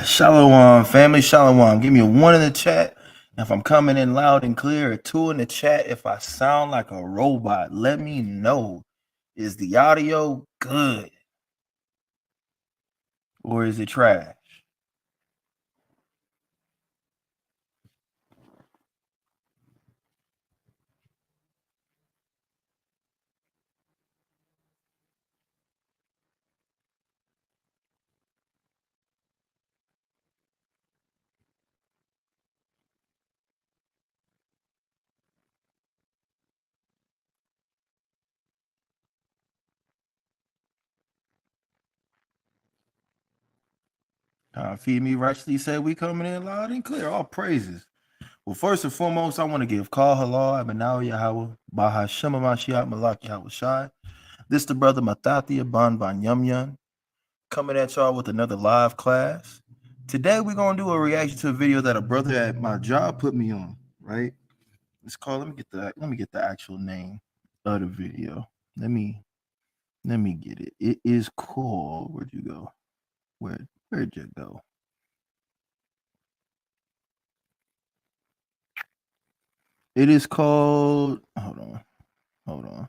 Shalom, family. Shalom. Give me a 1 in the chat if I'm coming in loud and clear, a 2 in the chat if I sound like a robot. Let me know. Is the audio good or is it trash? Feed me righteously said we coming in loud and clear. All praises. Well, first and foremost, I want to give Call Halal, Abanaw Yahweh, Baha Shema Mashiach, Malak Yahweh Shai. This the brother Matathia Ban Ban Yum Yum, coming at y'all with another live class. Today we're gonna do a reaction to a video that a brother at my job put me on. Right? It's called. Let me get the actual name of the video. Let me get it. It is called. Where'd you go? Where'd you go? It is called. Hold on.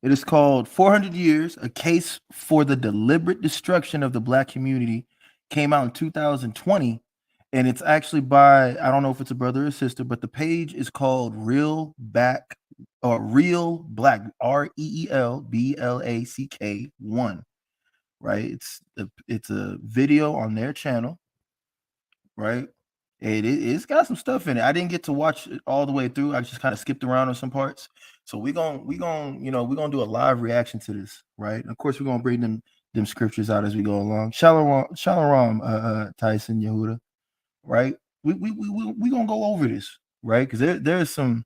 It is called 400 Years, A Case for the Deliberate Destruction of the Black Community. Came out in 2020. And it's actually by, I don't know if it's a brother or sister, but the page is called Real Black, REEL BLACK 1. Right? It's a video on their channel, right? It's got some stuff in it. I didn't get to watch it all the way through. I just kind of skipped around on some parts. So we're gonna do a live reaction to this, right? And of course, we're gonna bring them scriptures out as we go along. Shalom, Tyson Yehuda, right? We gonna go over this, right? Because there's some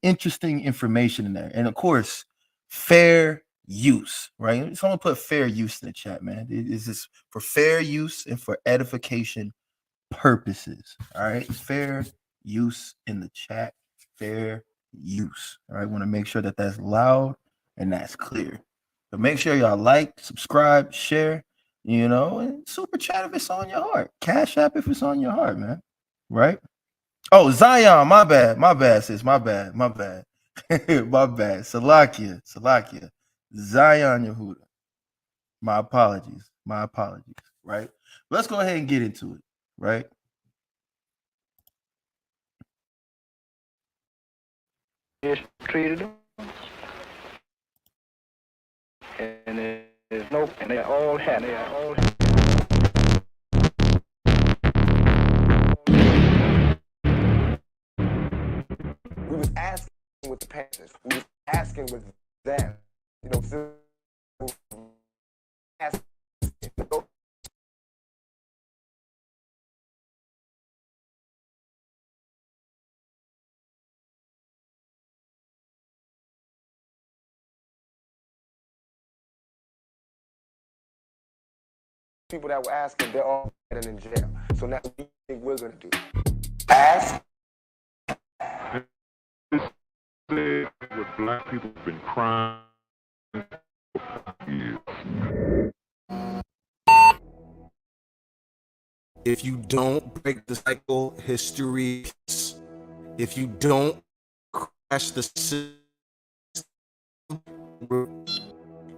interesting information in there, and of course, fair use, right? Someone put fair use in the chat, man. Is this for fair use and for edification purposes? All right, fair use in the chat. Fair use. All right, want to make sure that that's loud and that's clear. But make sure y'all like, subscribe, share, and super chat if it's on your heart. Cash app if it's on your heart, man. Right? Oh, Zion, my bad, sis, my bad, my bad. Salakia, Zion Yehuda. My apologies, right? Let's go ahead and get into it, right? Treated them, and there's no, and they all had. We was asking with the Panthers. We was asking with them. Asking. People that were asking, they're all in jail. So now what do you think we're gonna do? Ask. What black people have been crying for years. If you don't break the cycle, history. If you don't crash the system,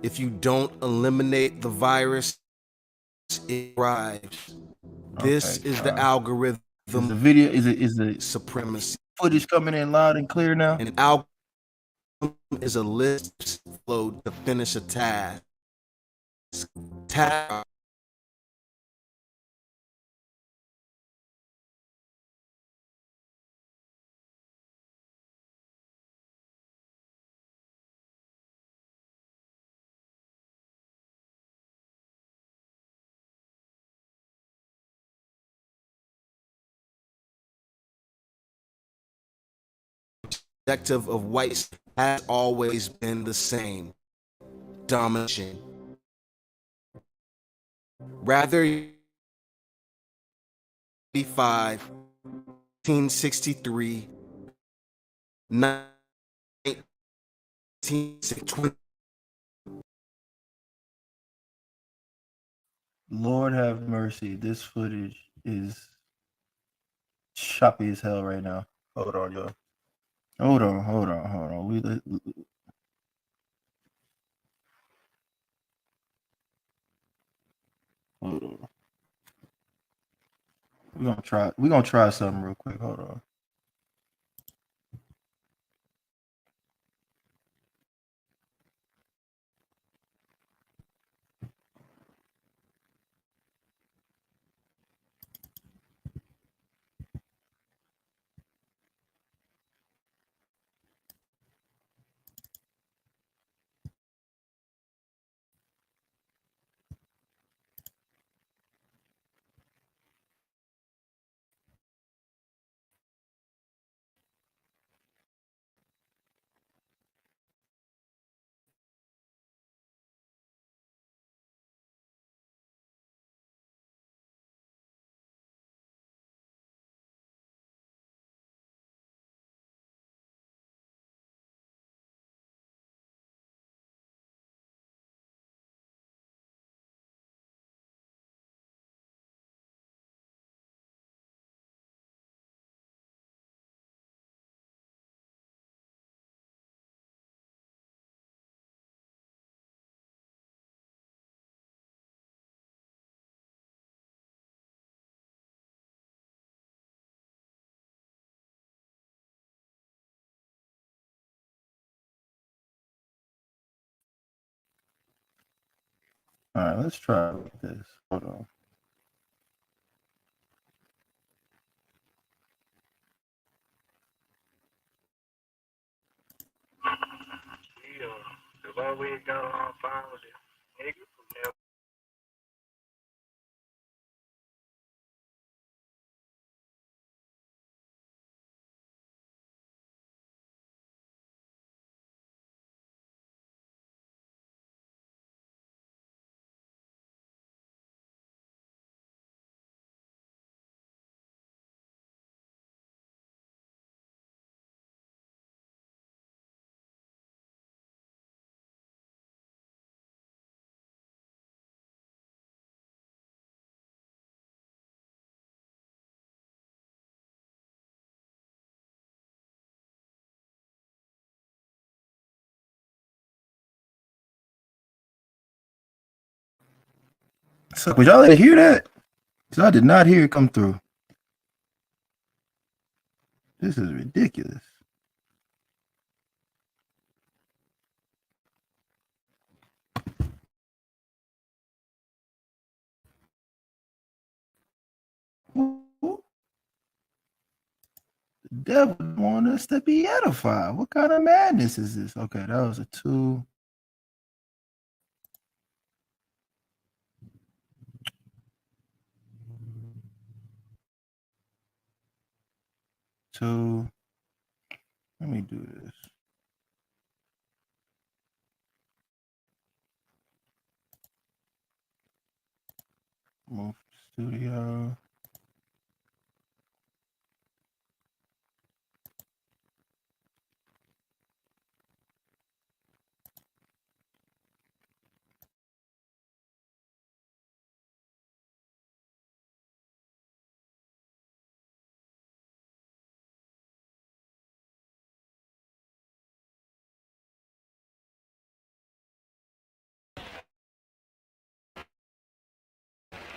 if you don't eliminate the virus, it thrives. This is the algorithm. Is the video is it supremacy footage coming in loud and clear now? An algorithm is a list flow to finish a task. Objective of whites has always been the same: domination. Rather, 1963, 1920. Lord have mercy. This footage is choppy as hell right now. Hold on, y'all. Hold on. Hold on. We're gonna try something real quick. Hold on. All right, let's try this. Hold on. I've always got along fine with this nigga from there. So, would y'all hear that? Because I did not hear it come through. This is ridiculous. The devil want us to be edified. What kind of madness is this? Okay, that was a 2. Let me do this. Move to studio.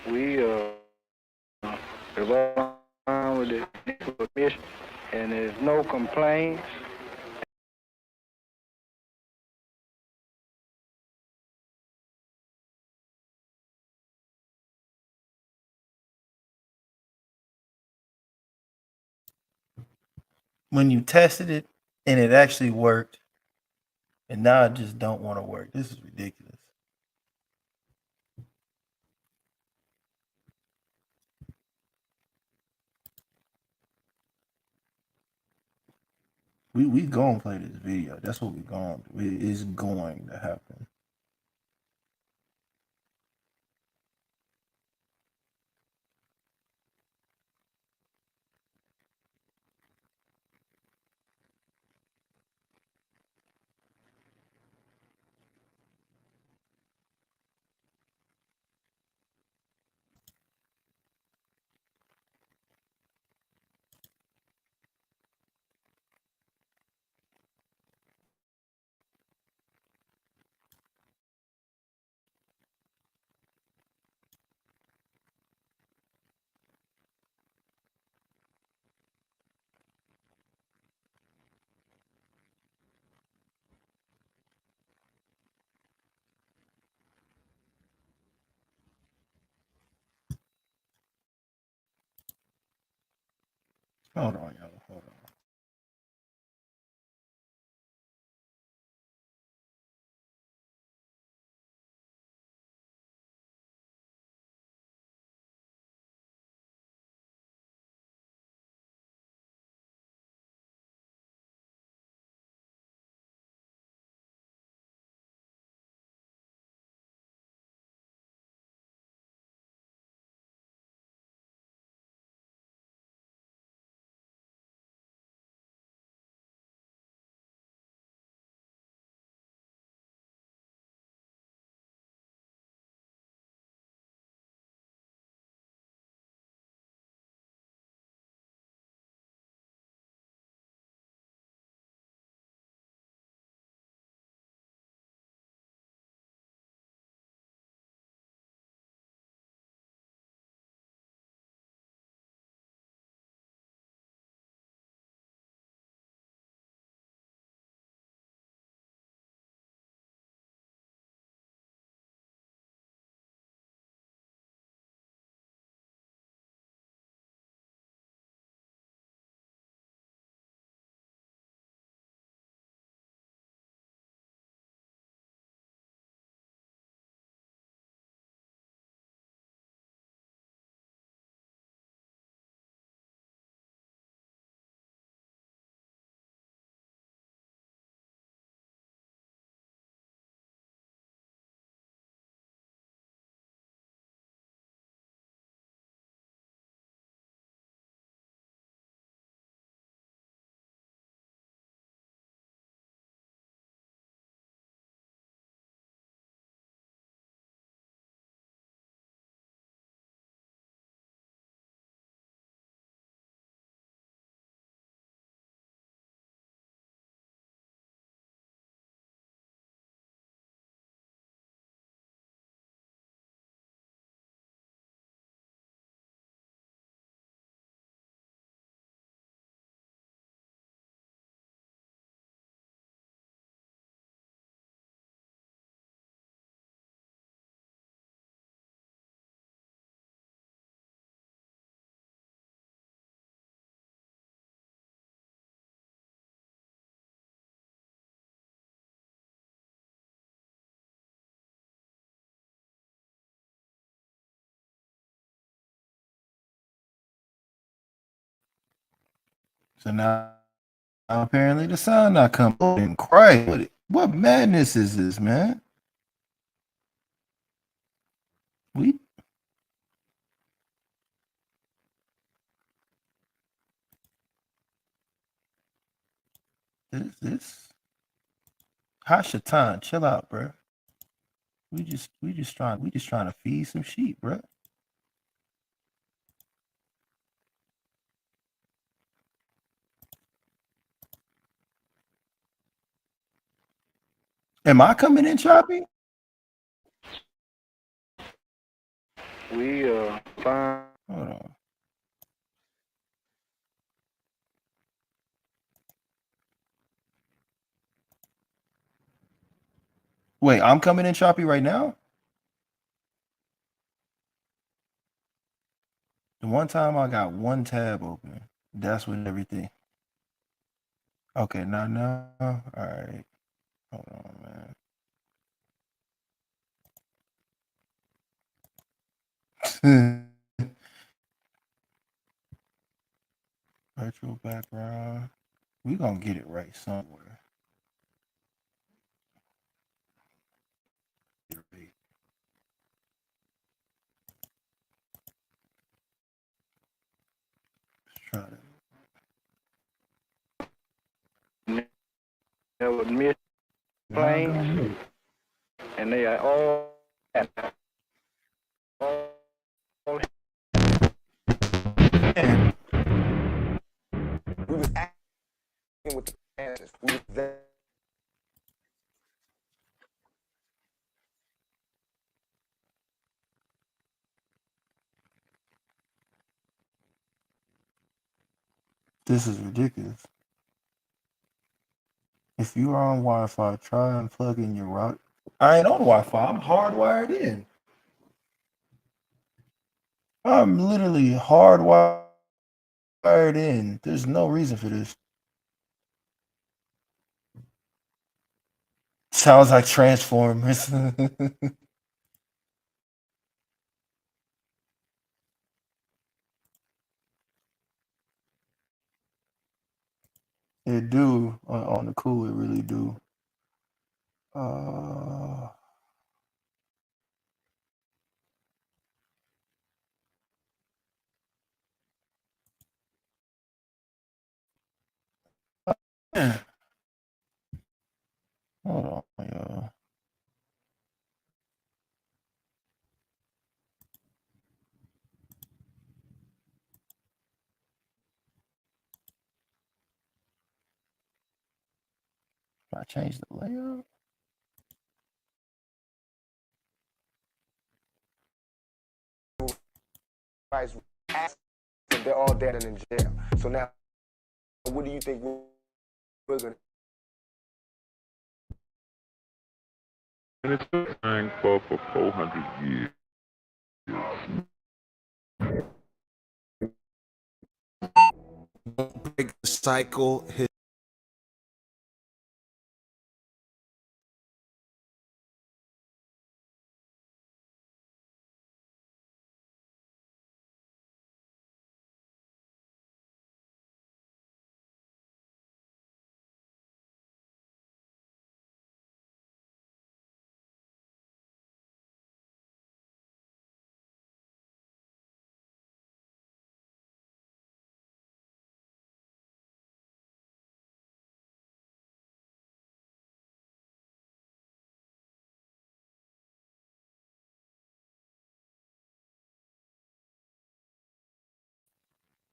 We revolve around with the mission, and there's no complaints. When you tested it and it actually worked, and now it just don't want to work. This is ridiculous. We gonna play this video. That's what we gonna do. It is going to happen. Hold on, y'all. Hold on. So now apparently the sound not coming. And cry. What madness is this, man? We this Hashatan, chill out, bro. We just trying to feed some sheep, bro. Am I coming in choppy? We fine. Hold on. Wait, I'm coming in choppy right now? The one time I got one tab open. That's when everything. Okay, now. All right. Hold on, man. Virtual background. We gonna get it right somewhere. Let's try to. Never miss planes, and they are all Man, We was asking with the Panthers. We was there. this is ridiculous. If you are on Wi-Fi, try and plug in your route. I ain't on Wi-Fi. I'm hardwired in. I'm literally hardwired fired in. There's no reason for this. Sounds like Transformers. It do on the cool. It really do. Yeah. Hold on, y'all. If I change the layout. Christ asked, and they're all dead and in jail. So now, what do you think we're going to? And it's been trying for 400 years. Don't break the cycle.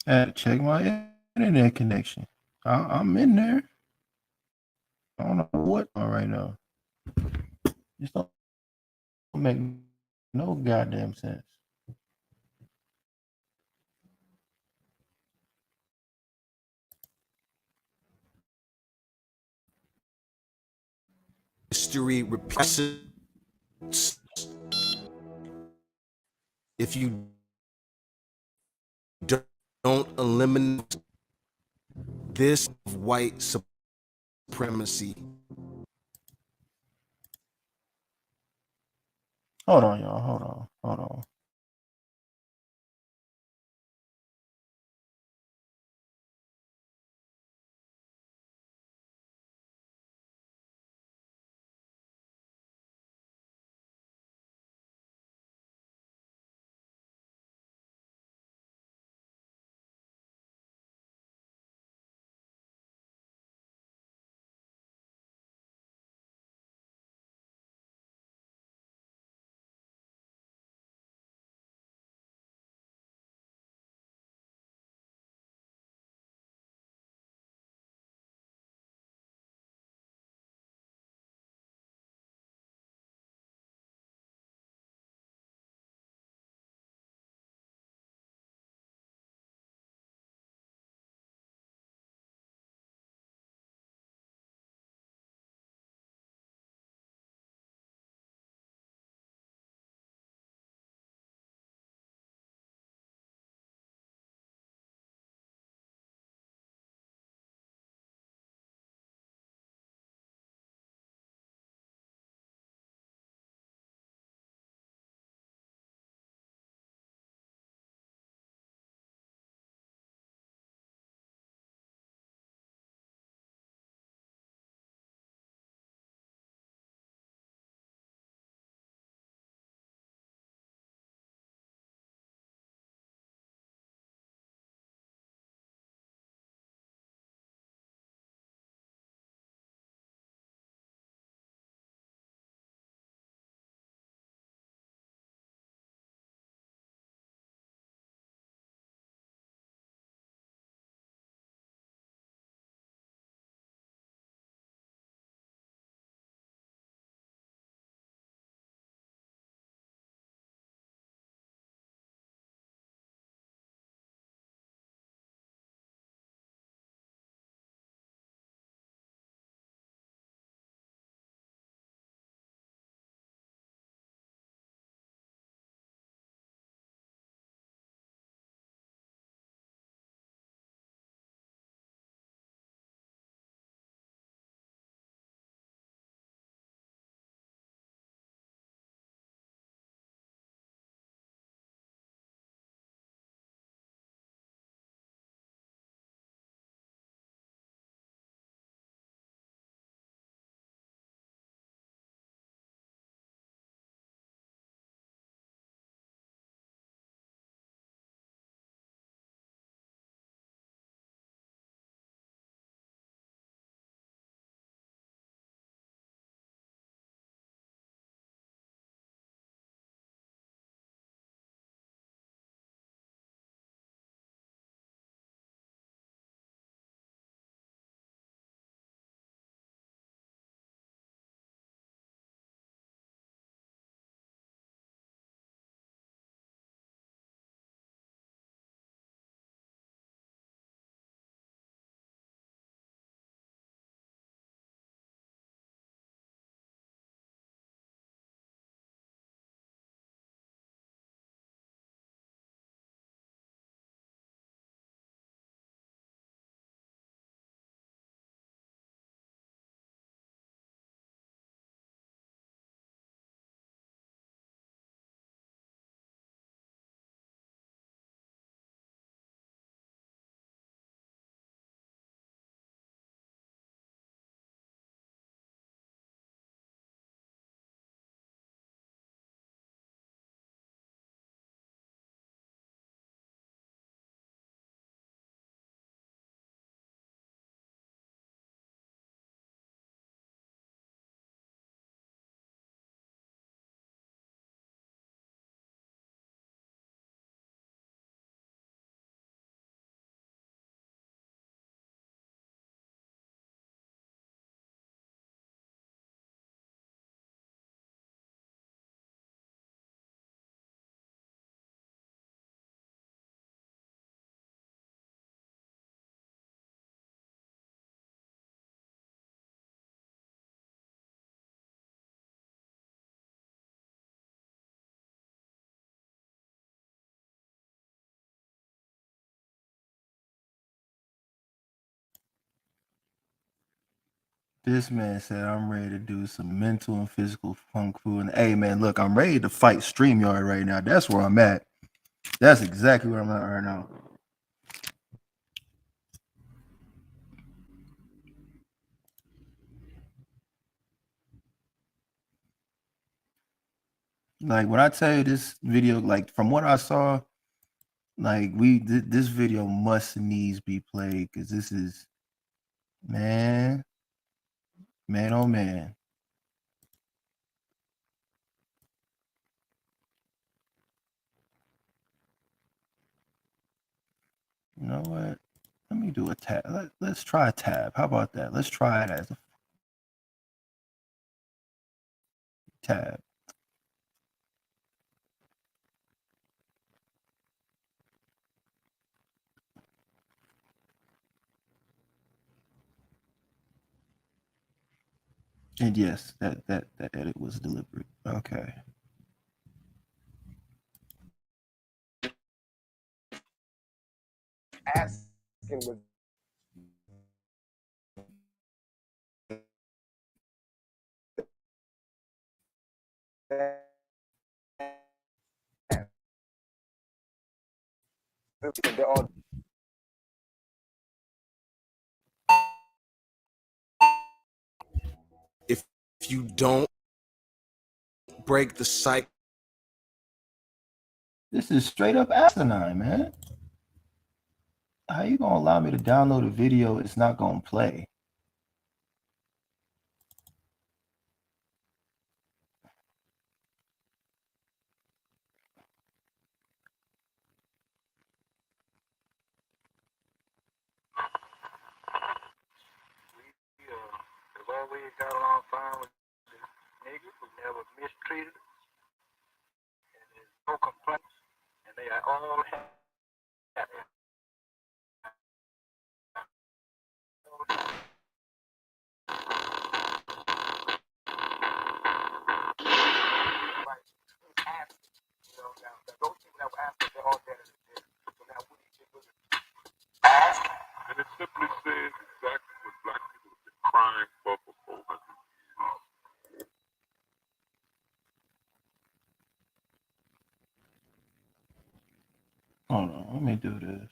I had to check my internet connection. I'm in there. I don't know what on right now. This don't make no goddamn sense. History repeats. If you don't eliminate this white supremacy. Hold on, y'all. Hold on. This man said, I'm ready to do some mental and physical kung fu. And hey, man, look, I'm ready to fight StreamYard right now. That's where I'm at. That's exactly where I'm at right now. Like, when I tell you this video, like, from what I saw, like, this video must needs be played because this is, man, oh, man. You know what? Let me do a tab. Let's try a tab. How about that? Let's try it as a tab. And yes, that edit was deliberate. Okay. Asking was that they're all If you don't break the cycle, This is straight up asinine, man. How you gonna allow me to download a video it's not gonna play? Have always got along fine with niggas who never mistreated us, and there's no complaints, and they are all happy. Those people that were after, they're all dead. So now what do you think was it? And it simply says exactly what black people have been crying for 400 years. Hold on, let me do this.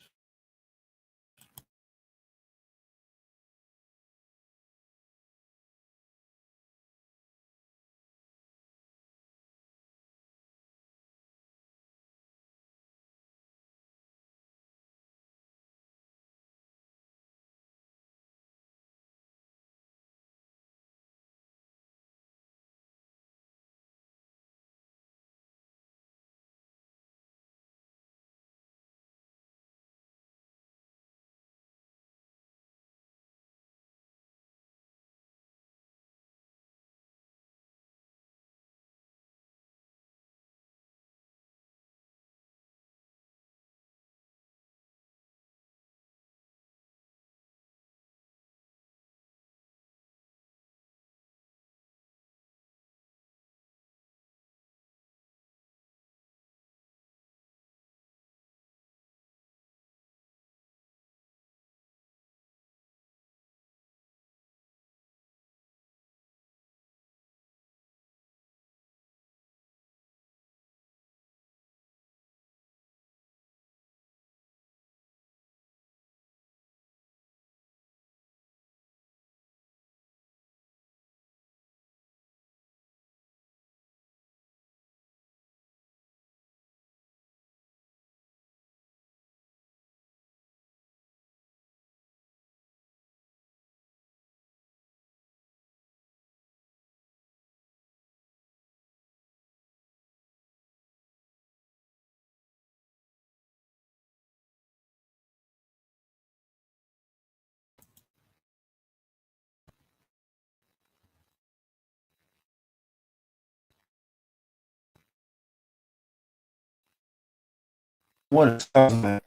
What is that?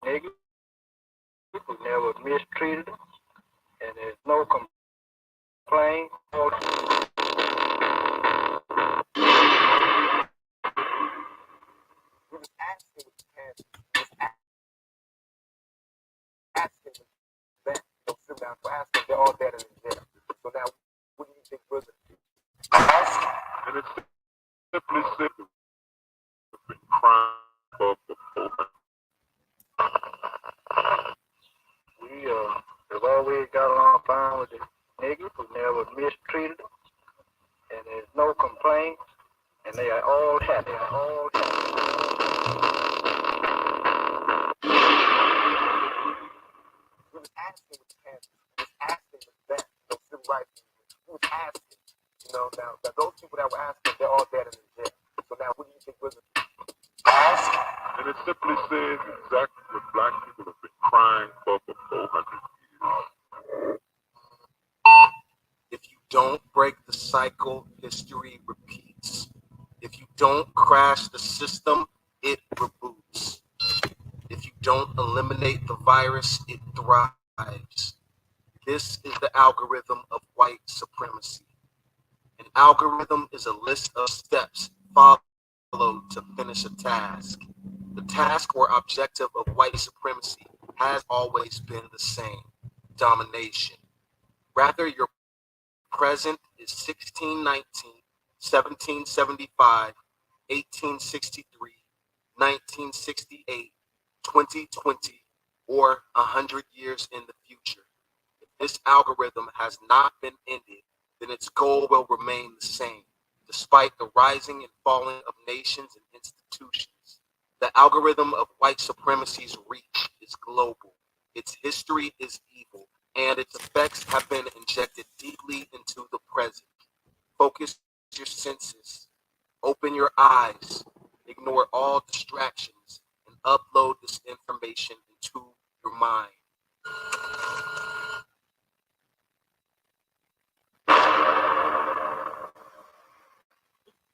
Nigga. who never mistreated them, and there's no complaint. We was asking what you had, asking that, sit down for asking, they're all dead and in jail. So now, what do you think was it? And it's simply said that we've been crying for We have always got along fine with the niggas who never mistreated them, and there's no complaints, and they are all happy. They are all happy. We was asking what you had, we was asking that, civil rights movement. We was asking, now those people that were asking, they're all dead and in jail. So now, what do you think was it? And it simply says exactly what black people have been crying for 400 years. If you don't break the cycle, history repeats. If you don't crash the system, it reboots. If you don't eliminate the virus, it thrives. This is the algorithm of white supremacy. An algorithm is a list of steps followed to finish a task. The task or objective of white supremacy has always been the same: domination. Rather, your present is 1619, 1775, 1863, 1968, 2020, or 100 years in the future. If this algorithm has not been ended, then its goal will remain the same, despite the rising and falling of nations and institutions. The algorithm of white supremacy's reach is global. Its history is evil, and its effects have been injected deeply into the present. Focus your senses, open your eyes, ignore all distractions, and upload this information into your mind.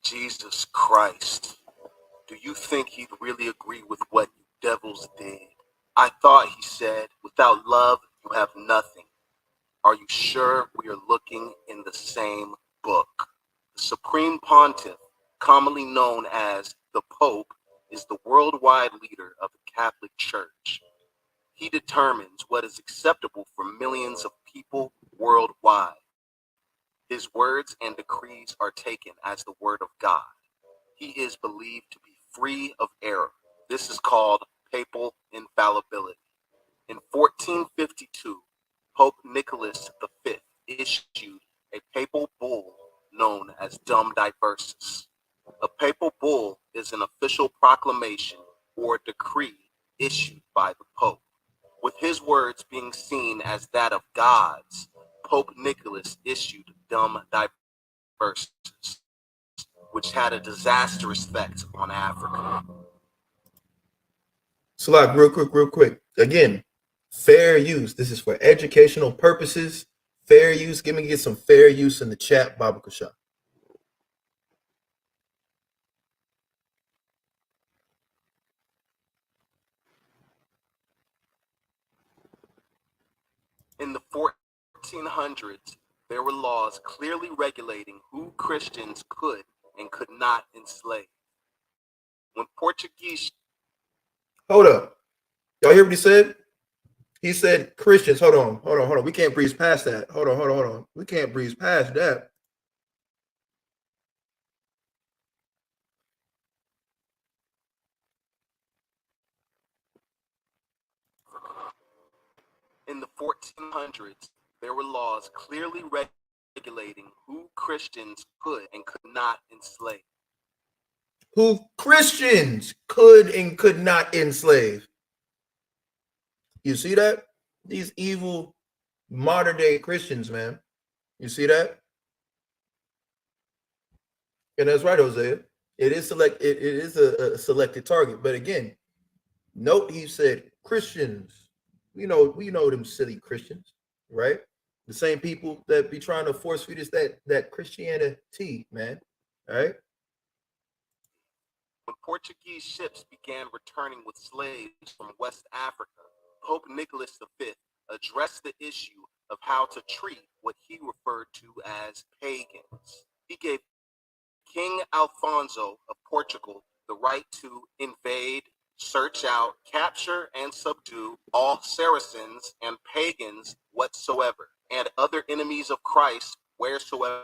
Jesus Christ, do you think he'd really agree with what you devils did? I thought he said, without love, you have nothing. Are you sure we are looking in the same book? The Supreme Pontiff, commonly known as the Pope, is the worldwide leader of the Catholic Church. He determines what is acceptable for millions of people worldwide. His words and decrees are taken as the word of God. He is believed to be free of error. This is called papal infallibility. In 1452, Pope Nicholas V issued a papal bull known as Dum Diversus. A papal bull is an official proclamation or decree issued by the Pope. With his words being seen as that of gods, Pope Nicholas issued Dum Diversus, which had a disastrous effect on Africa. So, like, real quick. Again, fair use. This is for educational purposes. Fair use. Get some fair use in the chat, Baba Kasha. In the 1400s, there were laws clearly regulating who Christians could and could not enslave. When Portuguese... Hold up. Y'all hear what he said? He said Christians. Hold on. We can't breeze past that. Hold on. We can't breeze past that. In the 1400s, there were laws clearly regulating who Christians could and could not enslave. Who Christians could and could not enslave. You see that? These evil modern day Christians, man. You see that? And that's right, Hosea. It is a selected target. But again, note he said Christians. We know them silly Christians, right? The same people that be trying to force feed us that Christianity, man. All right. When Portuguese ships began returning with slaves from West Africa, Pope Nicholas V addressed the issue of how to treat what he referred to as pagans. He gave King Alfonso of Portugal the right to invade, search out, capture, and subdue all Saracens and pagans whatsoever, and other enemies of Christ wheresoever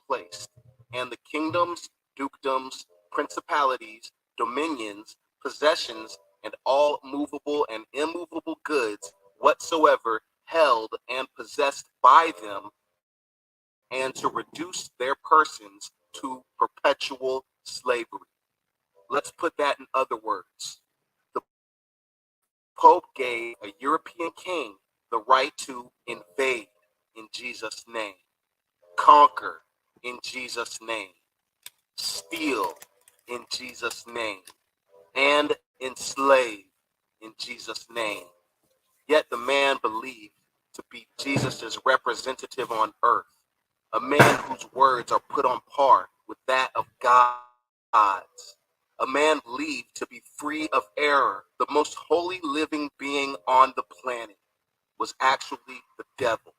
placed, and the kingdoms, dukedoms, principalities, dominions, possessions, and all movable and immovable goods whatsoever held and possessed by them, and to reduce their persons to perpetual slavery. Let's put that in other words. The Pope gave a European king the right to invade in Jesus' name, conquer in Jesus' name, steal in Jesus' name, and enslave in Jesus' name. Yet the man believed to be Jesus' representative on earth, a man whose words are put on par with that of God's, a man believed to be free of error, the most holy living being on the planet, was actually the devil,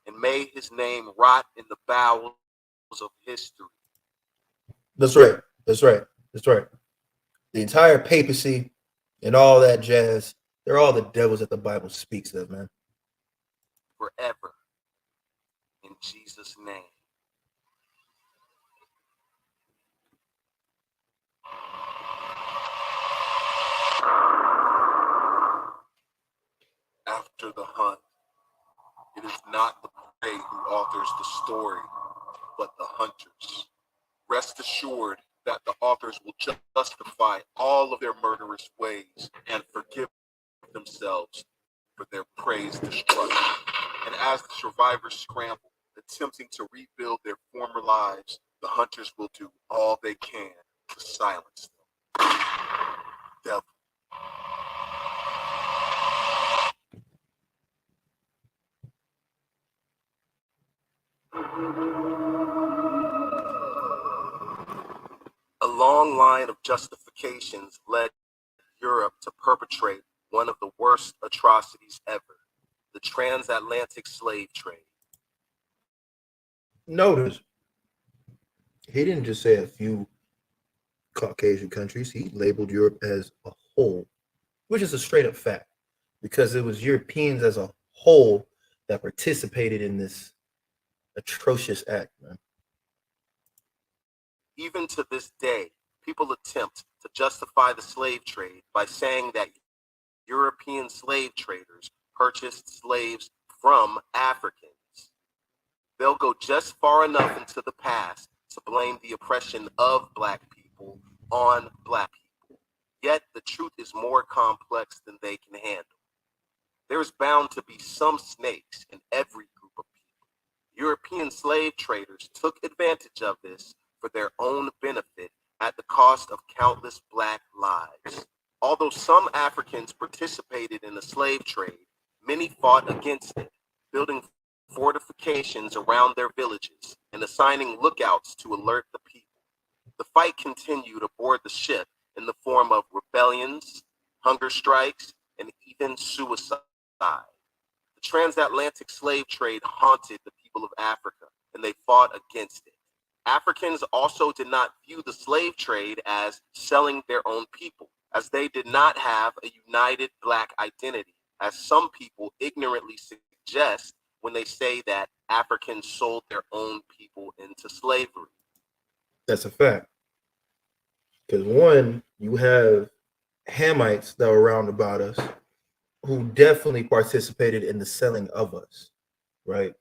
and made his name rot in the bowels of history. That's right. That's right. That's right. The entire papacy and all that jazz, they're all the devils that the Bible speaks of, man. Forever. In Jesus' name. After the hunt, it is not the prey who authors the story, but the hunters. Rest assured that the authors will justify all of their murderous ways and forgive themselves for their prey's destruction. And as the survivors scramble, attempting to rebuild their former lives, the hunters will do all they can to silence them. Devil. A long line of justifications led Europe to perpetrate one of the worst atrocities ever, the transatlantic slave trade. Notice, he didn't just say a few Caucasian countries. He labeled Europe as a whole, which is a straight up fact, because it was Europeans as a whole that participated in this atrocious act, man. Even to this day, people attempt to justify the slave trade by saying that European slave traders purchased slaves from Africans. They'll go just far enough into the past to blame the oppression of Black people on Black people. Yet the truth is more complex than they can handle. There's bound to be some snakes in every group of people. European slave traders took advantage of this for their own benefit at the cost of countless Black lives. Although some Africans participated in the slave trade, many fought against it, building fortifications around their villages and assigning lookouts to alert the people. The fight continued aboard the ship in the form of rebellions, hunger strikes, and even suicide. The transatlantic slave trade haunted the people of Africa, and they fought against it. Africans also did not view the slave trade as selling their own people, as they did not have a united Black identity, as some people ignorantly suggest when they say that Africans sold their own people into slavery. That's a fact. Because one, you have Hamites that were around about us who definitely participated in the selling of us, right?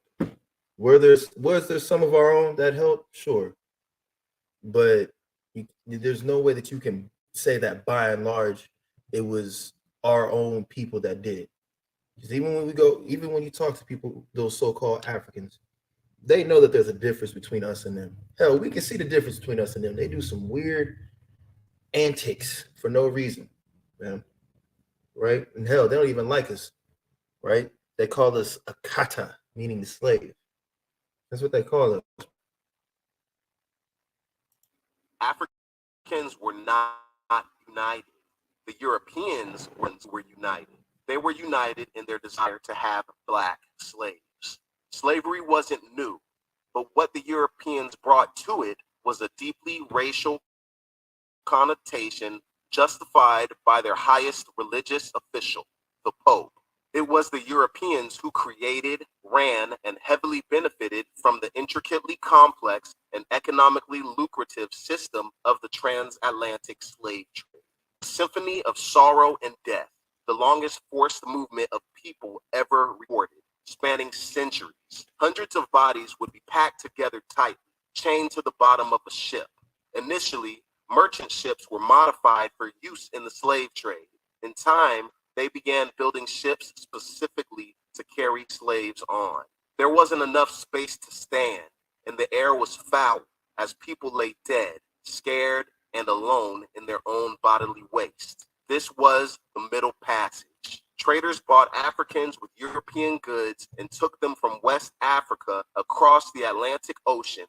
Was there some of our own that helped? Sure. But there's no way that you can say that by and large it was our own people that did it. Because even when you talk to people, those so-called Africans, they know that there's a difference between us and them. Hell, we can see the difference between us and them. They do some weird antics for no reason, man. Right? And hell, they don't even like us, right? They call us a kata, meaning the slave. That's what they call us. Africans were not united. The Europeans were united. They were united in their desire to have black slaves. Slavery wasn't new, but what the Europeans brought to it was a deeply racial connotation justified by their highest religious official, the Pope. It was the Europeans who created, ran, and heavily benefited from the intricately complex and economically lucrative system of the transatlantic slave trade. A symphony of sorrow and death, the longest forced movement of people ever recorded, spanning centuries. Hundreds of bodies would be packed together tightly, chained to the bottom of a ship. Initially, merchant ships were modified for use in the slave trade. In time, they began building ships specifically to carry slaves on. There wasn't enough space to stand, and the air was foul as people lay dead, scared, and alone in their own bodily waste. This was the Middle Passage. Traders bought Africans with European goods and took them from West Africa across the Atlantic Ocean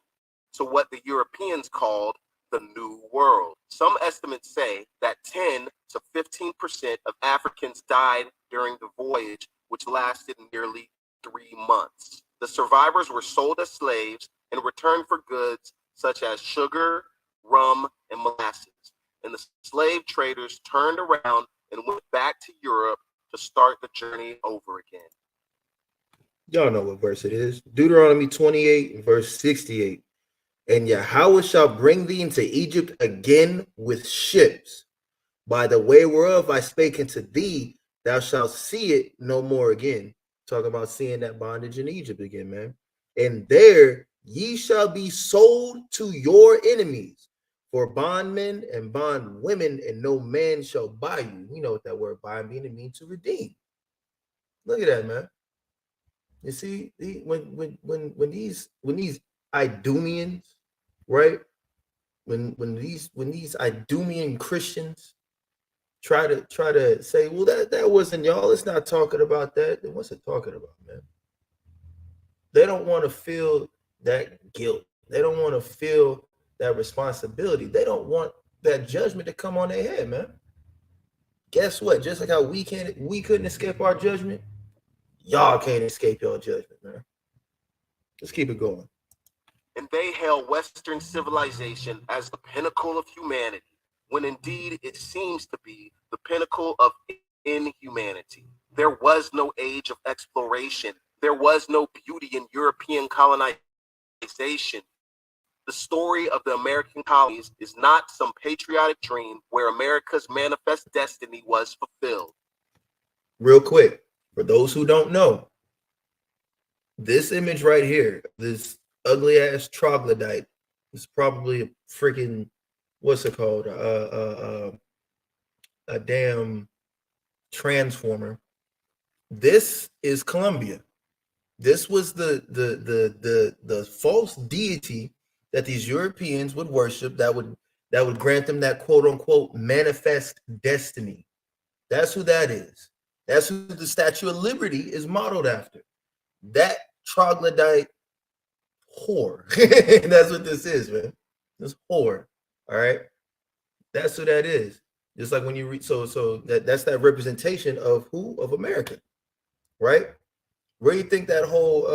to what the Europeans called the New World. Some estimates say that 10 to 15% of Africans died during the voyage, which lasted nearly 3 months. The survivors were sold as slaves in return for goods such as sugar, rum, and molasses. And the slave traders turned around and went back to Europe to start the journey over again. Y'all know what verse it is. Deuteronomy 28 and verse 68. And Yahweh shall bring thee into Egypt again with ships. By the way whereof I spake unto thee, thou shalt see it no more again. Talking about seeing that bondage in Egypt again, man. And there ye shall be sold to your enemies for bondmen and bondwomen, and no man shall buy you. We know what that word buy means to redeem. Look at that, man. You see, when these Idumeans, right? When these Idumean Christians try to say, well, that wasn't y'all. It's not talking about that. Then what's it talking about, man? They don't want to feel that guilt. They don't want to feel that responsibility. They don't want that judgment to come on their head, man. Guess what? Just like how we couldn't escape our judgment, y'all can't escape your judgment, man. Let's keep it going. And they hail Western civilization as the pinnacle of humanity, when indeed it seems to be the pinnacle of inhumanity. There was no age of exploration. There was no beauty in European colonization. The story of the American colonies is not some patriotic dream where America's manifest destiny was fulfilled. Real quick, for those who don't know, this image right here, this ugly ass troglodyte, is probably a freaking, what's it called? A damn transformer. This is Columbia. This was the false deity that these Europeans would worship, that would grant them that quote unquote manifest destiny. That's who that is. That's who the Statue of Liberty is modeled after. That troglodyte whore. That's what this is, man. This whore. All right. That's who that is. Just like when you read, so that's that representation of who? Of America, right? Where do you think that whole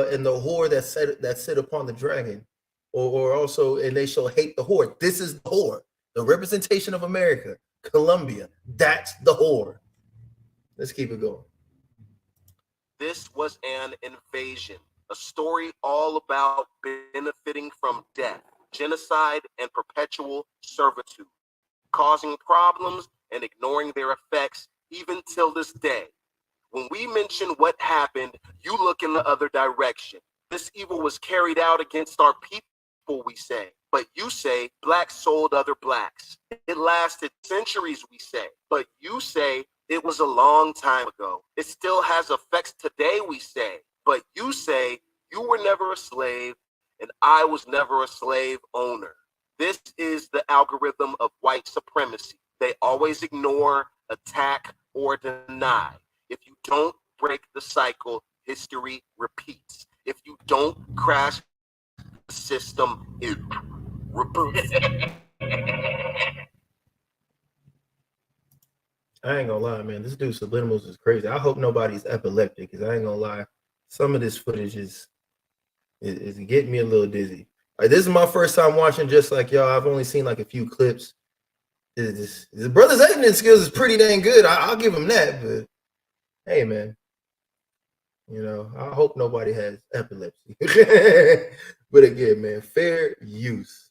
and the whore that sit upon the dragon, or also, and they shall hate the whore. This is the whore, the representation of America, Columbia. That's the whore. Let's keep it going. This was an invasion, a story all about benefiting from death, genocide, and perpetual servitude, causing problems and ignoring their effects even till this day. When we mention what happened, you look in the other direction. This evil was carried out against our people, we say. But you say blacks sold other blacks. It lasted centuries, we say. But you say it was a long time ago. It still has effects today, we say. But you say you were never a slave and I was never a slave owner. This is the algorithm of white supremacy. They always ignore, attack, or deny. If you don't break the cycle, history repeats. If you don't crash the system, it reboots. I ain't gonna lie, man. This dude subliminals is crazy. I hope nobody's epileptic, because I ain't gonna lie. Some of this footage is getting me a little dizzy. Like, this is my first time watching, just like y'all. I've only seen like a few clips. The brother's editing skills is pretty dang good. I'll give him that. But hey, man, you know, I hope nobody has epilepsy. But again, man, fair use.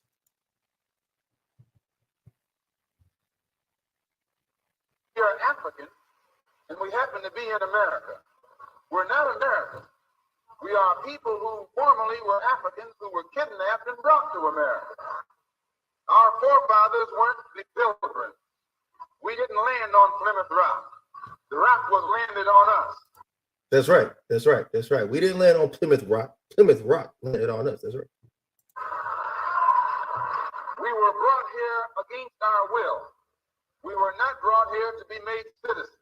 We are African, and we happen to be in America. We're not Americans. We are people who formerly were Africans who were kidnapped and brought to America. Our forefathers weren't the pilgrims. We didn't land on Plymouth Rock. The rock was landed on us. That's right. That's right. That's right. We didn't land on Plymouth Rock. Plymouth Rock landed on us. That's right. We were brought here against our will. We were not brought here to be made citizens.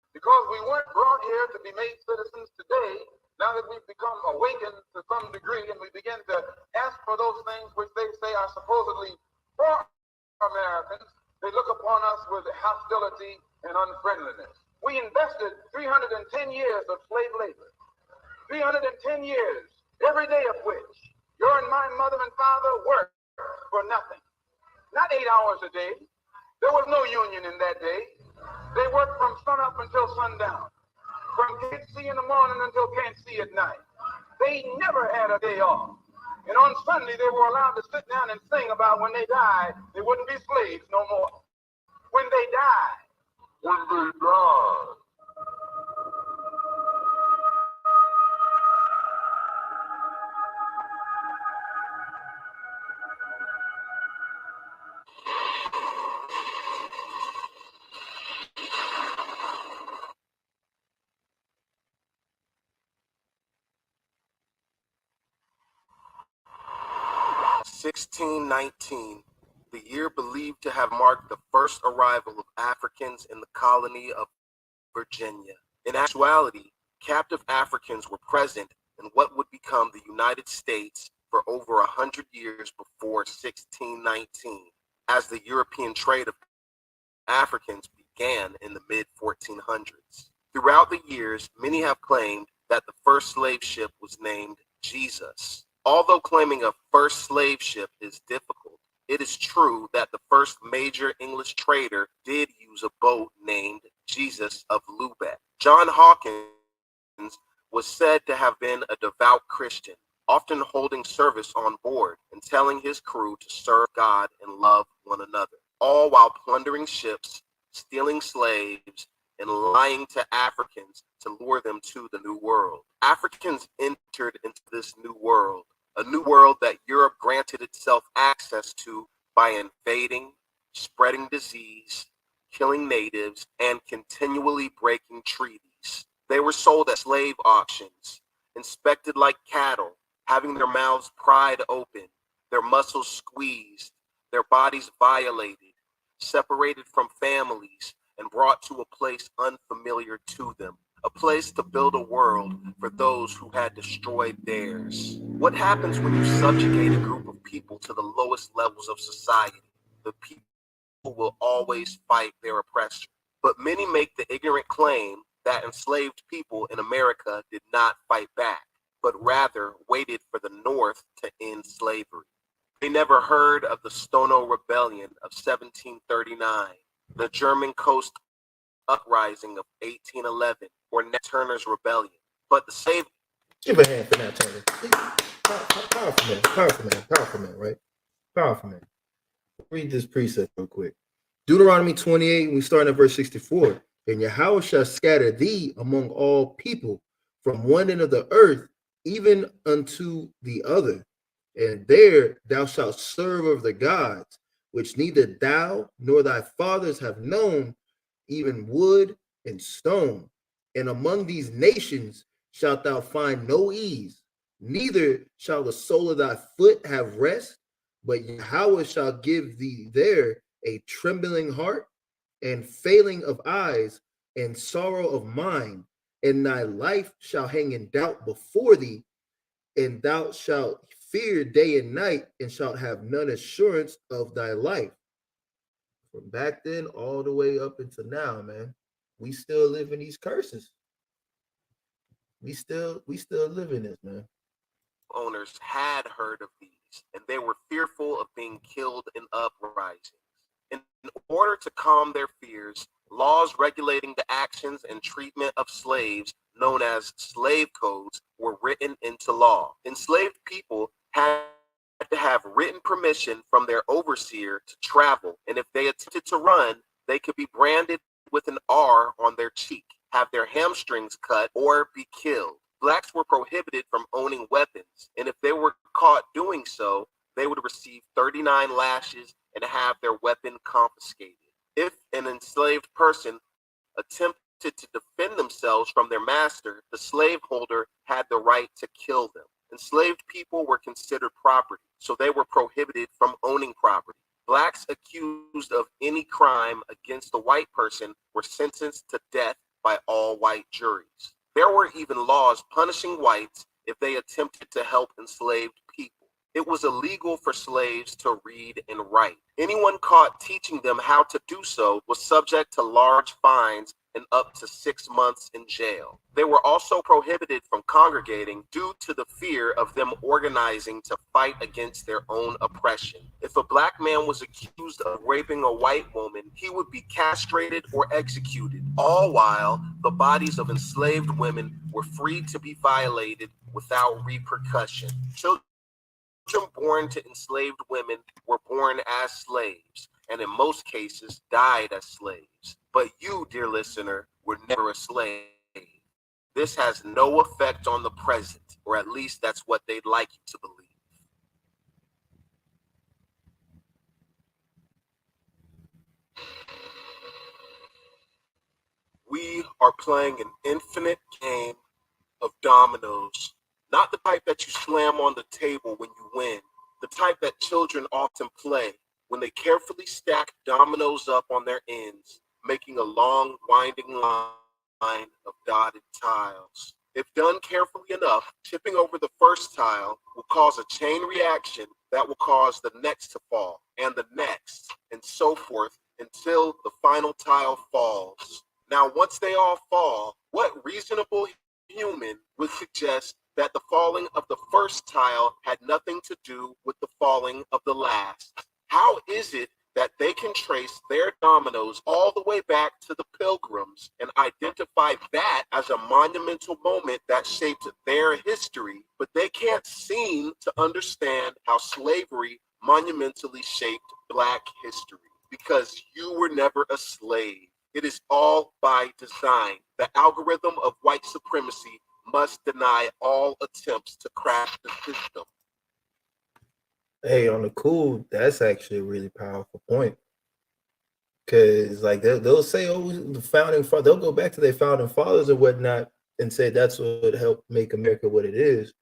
Because we weren't brought here to be made citizens today, now that we've become awakened to some degree and we begin to ask for those things which they say are supposedly for Americans, they look upon us with hostility and unfriendliness. We invested 310 years of slave labor, 310 years, every day of which your and my mother and father worked for nothing. Not 8 hours a day. There was no union in that day. They worked from sun up until sundown, from can't see in the morning until can't see at night. They never had a day off. And on Sunday, they were allowed to sit down and sing about when they died, they wouldn't be slaves no more. When they died. When they died. (1619), the year believed to have marked the first arrival of Africans in the colony of Virginia. In actuality, captive Africans were present in what would become the United States for over 100 years before 1619, as the European trade of Africans began in the mid-1400s. Throughout the years, many have claimed that the first slave ship was named Jesus. Although claiming a first slave ship is difficult, it is true that the first major English trader did use a boat named Jesus of Lubeck. John Hawkins was said to have been a devout Christian, often holding service on board and telling his crew to serve God and love one another, all while plundering ships, stealing slaves, and lying to Africans to lure them to the New World. Africans entered into this new world, a new world that Europe granted itself access to by invading, spreading disease, killing natives, and continually breaking treaties. They were sold at slave auctions, inspected like cattle, having their mouths pried open, their muscles squeezed, their bodies violated, separated from families, and brought to a place unfamiliar to them, a place to build a world for those who had destroyed theirs. What happens when you subjugate a group of people to the lowest levels of society? The people will always fight their oppressor. But many make the ignorant claim that enslaved people in America did not fight back, but rather waited for the North to end slavery. They never heard of the Stono Rebellion of 1739, the German Coast Uprising of 1811, or Nat Turner's Rebellion. But the slave... Give a hand for Nat Turner. Powerful man, powerful man, powerful man, right? Powerful man. Read this precept real quick. Deuteronomy 28, we start at verse 64. And Yahweh shall scatter thee among all people from one end of the earth, even unto the other. And there thou shalt serve of the gods, which neither thou nor thy fathers have known, even wood and stone. And among these nations shalt thou find no ease, neither shall the sole of thy foot have rest, but Yahweh shall give thee there a trembling heart, and failing of eyes, and sorrow of mind, and thy life shall hang in doubt before thee, and thou shalt fear day and night, and shalt have none assurance of thy life. from back then all the way up until now, man. We still live in these curses. We still live in this, man. Owners had heard of these, and they were fearful of being killed in uprisings. In order to calm their fears, laws regulating the actions and treatment of slaves, known as slave codes, were written into law. Enslaved people had to have written permission from their overseer to travel, and if they attempted to run, they could be branded with an R on their cheek, have their hamstrings cut, or be killed. Blacks were prohibited from owning weapons, and if they were caught doing so, they would receive 39 lashes and have their weapon confiscated. If an enslaved person attempted to defend themselves from their master, the slaveholder had the right to kill them. Enslaved people were considered property, so they were prohibited from owning property. Blacks accused of any crime against a white person were sentenced to death by all white juries. There were even laws punishing whites if they attempted to help enslaved people. It was illegal for slaves to read and write. Anyone caught teaching them how to do so was subject to large fines and up to 6 months in jail. They were also prohibited from congregating due to the fear of them organizing to fight against their own oppression. If a black man was accused of raping a white woman, he would be castrated or executed, all while the bodies of enslaved women were free to be violated without repercussion. Children born to enslaved women were born as slaves, and in most cases died as slaves. But you, dear listener, were never a slave. This has no effect on the present, or at least that's what they'd like you to believe. We are playing an infinite game of dominoes, not the type that you slam on the table when you win, the type that children often play when they carefully stack dominoes up on their ends, making a long, winding line of dotted tiles. If done carefully enough, tipping over the first tile will cause a chain reaction that will cause the next to fall, and the next, and so forth, until the final tile falls. Now, once they all fall, what reasonable human would suggest that the falling of the first tile had nothing to do with the falling of the last? How is it that they can trace their dominoes all the way back to the Pilgrims and identify that as a monumental moment that shaped their history, but they can't seem to understand how slavery monumentally shaped Black history? Because you were never a slave. It is all by design. The algorithm of white supremacy must deny all attempts to crash the system. Hey, on the cool, that's actually a really powerful point. Because like they'll say, oh, the founding father, they'll go back to their founding fathers or whatnot and say that's what helped make America what it is.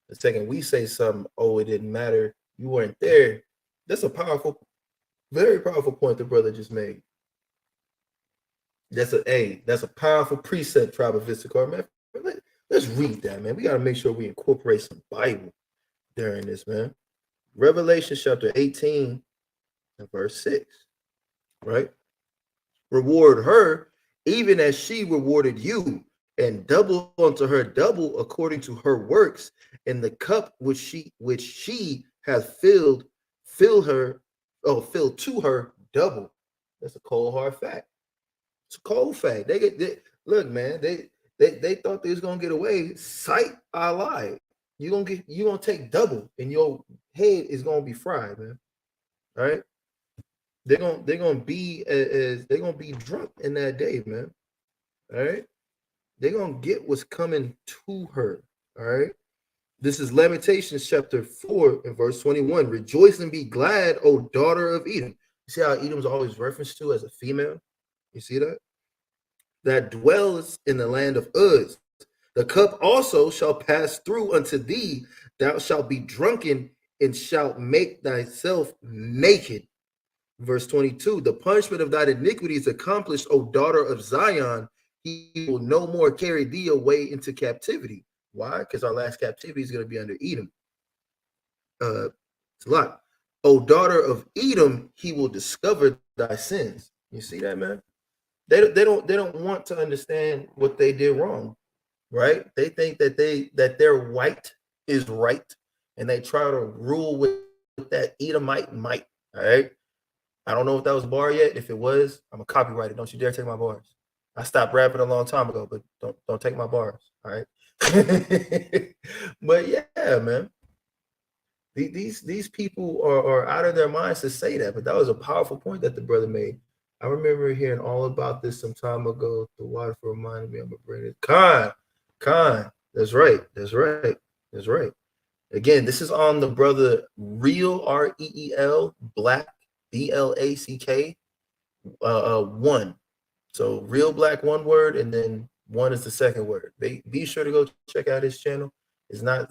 The second we say something, oh, it didn't matter, you weren't there. That's a powerful, very powerful point the brother just made. That's a powerful precept, Tribe of Issachar, man. Let's read that, man. We got to make sure we incorporate some Bible during this, man. Revelation chapter 18 and verse 6, right? Reward her even as she rewarded you, and double unto her double according to her works, and the cup which she hath filled to her double. That's a cold hard fact. It's a cold fact. They look, man. They thought they was gonna get away. Sight, I lied. You gonna take double, and your head is gonna be fried, man. All right. They're gonna be drunk in that day, man. All right. They're gonna get what's coming to her. All right. This is Lamentations chapter 4 and verse 21. Rejoice and be glad, O daughter of Edom. You see how Edom's always referenced to as a female? You see that? That dwells in the land of Uz. The cup also shall pass through unto thee. Thou shalt be drunken and shalt make thyself naked. Verse 22, the punishment of thine iniquity is accomplished, O daughter of Zion. He will no more carry thee away into captivity. Why? Because our last captivity is going to be under Edom. It's a lot. O daughter of Edom, he will discover thy sins. You see that, man? They don't want to understand what they did wrong, right? They think that their white is right, and they try to rule with that Edomite might. All right. I don't know if that was a bar yet. If it was, I'm gonna copyright it. Don't you dare take my bars. I stopped rapping a long time ago, but don't take my bars. All right. But yeah, man. These people are out of their minds to say that, but that was a powerful point that the brother made. I remember hearing all about this some time ago. The wife reminded me. I'm gonna bring it. Khan. That's right. That's right. That's right. Again, this is on the brother Real REEL Black BLACK 1. So Real Black one word, and then one is the second word. Be sure to go check out his channel. It's not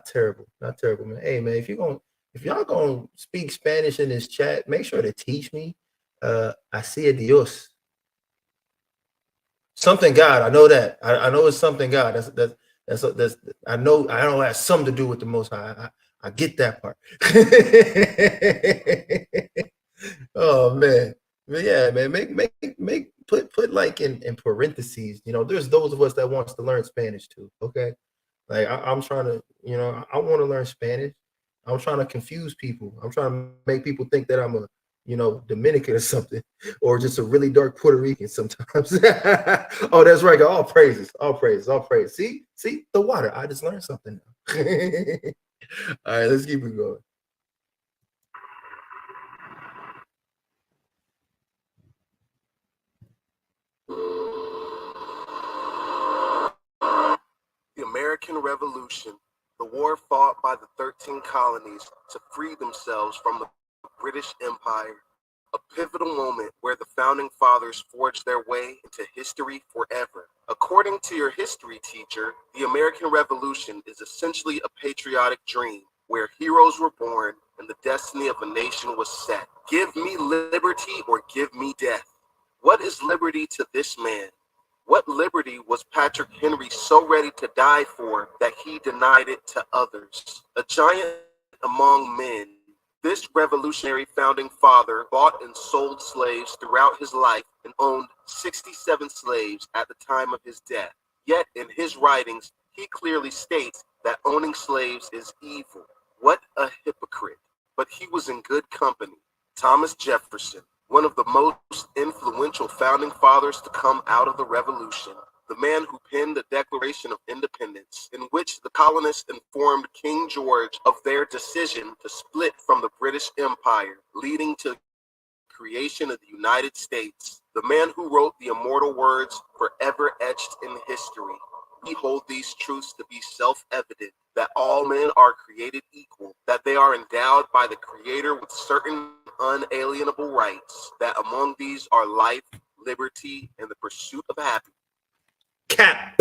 terrible, not terrible, man. Hey man, if y'all gonna speak Spanish in this chat, make sure to teach me. Así es Dios. Something God. I know that. I know it's something God. That's I know it has something to do with the Most High. I get that part. Oh man. But yeah, man, put like in parentheses, there's those of us that wants to learn Spanish too. Okay. Like I'm trying to, I want to learn Spanish. I'm trying to confuse people. I'm trying to make people think that I'm a, Dominican or something, or just a really dark Puerto Rican sometimes. Oh, that's right. All praises, all praises, all praises. See the water. I just learned something now. All right, let's keep it going. The American Revolution, the war fought by the 13 colonies to free themselves from the British Empire, a pivotal moment where the founding fathers forged their way into history forever. According to your history teacher, the American Revolution is essentially a patriotic dream where heroes were born and the destiny of a nation was set. Give me liberty or give me death. What is liberty to this man? What liberty was Patrick Henry so ready to die for that he denied it to others? A giant among men, this revolutionary founding father bought and sold slaves throughout his life and owned 67 slaves at the time of his death. Yet in his writings, he clearly states that owning slaves is evil. What a hypocrite. But he was in good company. Thomas Jefferson, one of the most influential founding fathers to come out of the Revolution, the man who penned the Declaration of Independence, in which the colonists informed King George of their decision to split from the British Empire, leading to the creation of the United States, the man who wrote the immortal words forever etched in history. We hold these truths to be self-evident, that all men are created equal, that they are endowed by the Creator with certain unalienable rights, that among these are life, liberty, and the pursuit of happiness. Cap.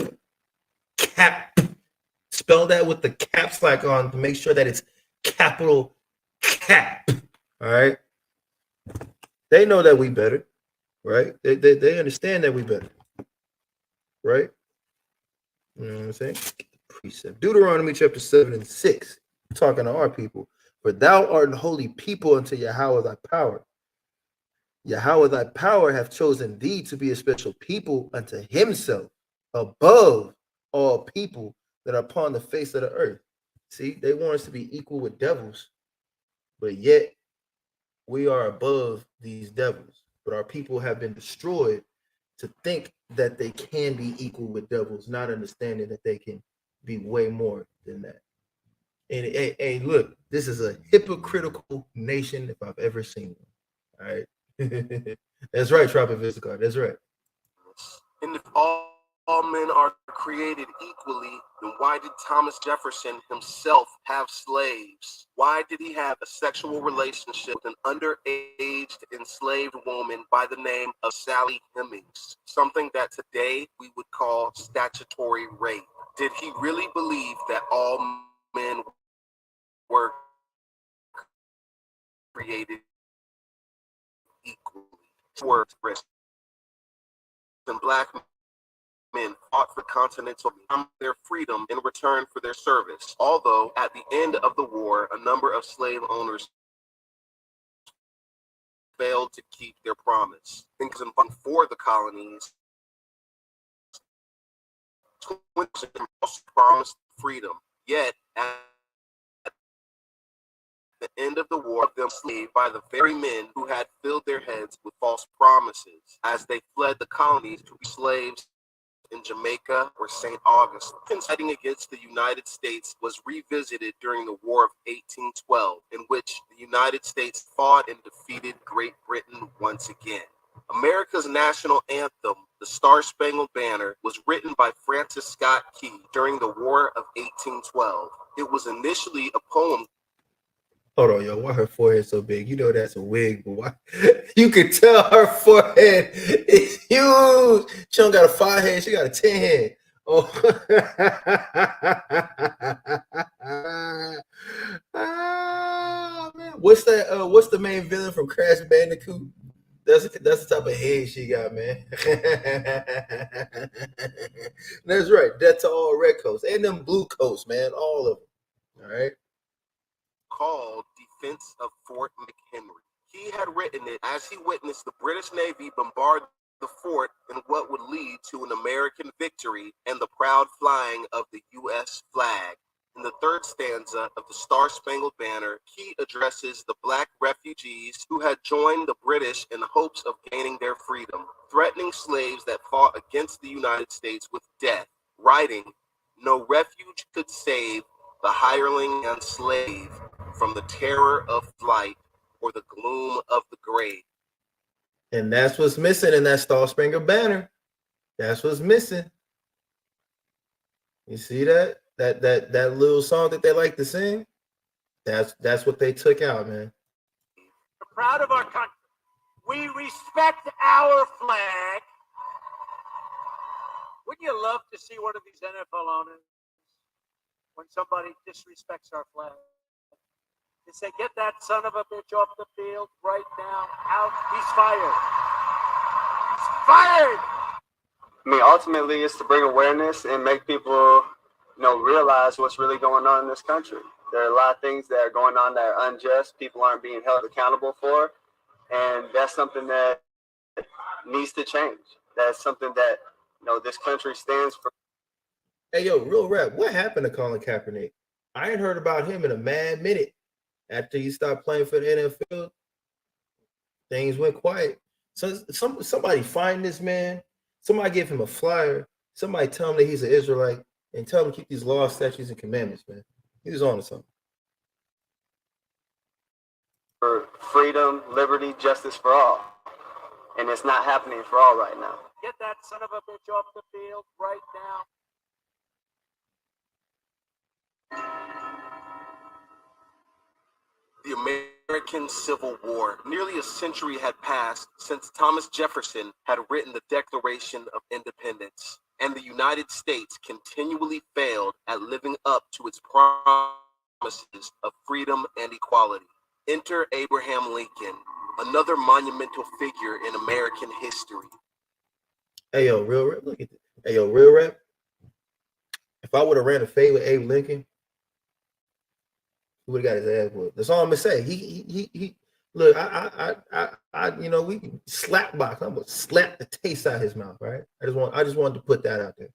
Spell that with the caps lock on to make sure that it's capital cap. All right. They know that we better, right? They understand that we better, right? You know what I'm saying? Precept. Deuteronomy chapter 7 and 6. Talking to our people. For thou art an holy people unto Yahweh thy power. Yahweh thy power hath chosen thee to be a special people unto himself, above all people that are upon the face of the earth. See, they want us to be equal with devils, but yet we are above these devils. But our people have been destroyed to think that they can be equal with devils, not understanding that they can be way more than that. And hey, look, this is a hypocritical nation if I've ever seen one. All right. That's right, Trapper Visicar. That's right. And if all men are created equally, then why did Thomas Jefferson himself have slaves? Why did he have a sexual relationship with an underage enslaved woman by the name of Sally Hemings? Something that today we would call statutory rape. Did he really believe that all men were created equally? Words and black men fought for continental their freedom in return for their service. Although at the end of the war, a number of slave owners failed to keep their promise. Things for the colonies also promised freedom. Yet at the end of the war, them enslaved by the very men who had filled their heads with false promises as they fled the colonies to be slaves in Jamaica or St. Augustine. Fighting against the United States was revisited during the War of 1812, in which the United States fought and defeated Great Britain once again. America's national anthem, the Star-Spangled Banner, was written by Francis Scott Key during the War of 1812. It was initially a poem. Hold on, yo. Why her forehead so big? You know that's a wig, but why? You can tell her forehead is huge. She don't got a 5 head, she got a 10 head. Oh, ah, man. What's that? What's the main villain from Crash Bandicoot? That's the type of head she got, man. That's right. That's all red coats and them blue coats, man. All of them. All right. Called Defense of Fort McHenry. He had written it as he witnessed the British Navy bombard the fort in what would lead to an American victory and the proud flying of the U.S. flag. In the third stanza of the Star-Spangled Banner, Key addresses the black refugees who had joined the British in hopes of gaining their freedom, threatening slaves that fought against the United States with death, writing, "No refuge could save the hireling and slave from the terror of flight or the gloom of the grave." And that's what's missing in that Star-Spangled Banner. That's what's missing. You see that? That little song that they like to sing? That's what they took out, man. We're proud of our country. We respect our flag. Wouldn't you love to see one of these NFL owners when somebody disrespects our flag? They say, "Get that son of a bitch off the field right now. Out. He's fired. He's fired." I mean, ultimately, it's to bring awareness and make people, realize what's really going on in this country. There are a lot of things that are going on that are unjust. People aren't being held accountable for, and that's something that needs to change. That's something that this country stands for. Hey, yo, real rap. What happened to Colin Kaepernick? I ain't heard about him in a mad minute. After he stopped playing for the NFL, things went quiet. So somebody find this man. Somebody give him a flyer. Somebody tell him that he's an Israelite and tell him to keep these laws, statutes, and commandments, man. He was on to something. For freedom, liberty, justice for all. And it's not happening for all right now. Get that son of a bitch off the field right now. The American Civil War. Nearly a century had passed since Thomas Jefferson had written the Declaration of Independence, and the United States continually failed at living up to its promises of freedom and equality. Enter Abraham Lincoln, another monumental figure in American history. Hey, yo, real rap. Look at this. Hey, yo, real rap. If I would have ran a fade with Abe Lincoln, he would have got his ass whooped. That's all I'm gonna say. He look, we can slap box. I'm gonna slap the taste out of his mouth, right? I just wanted to put that out there.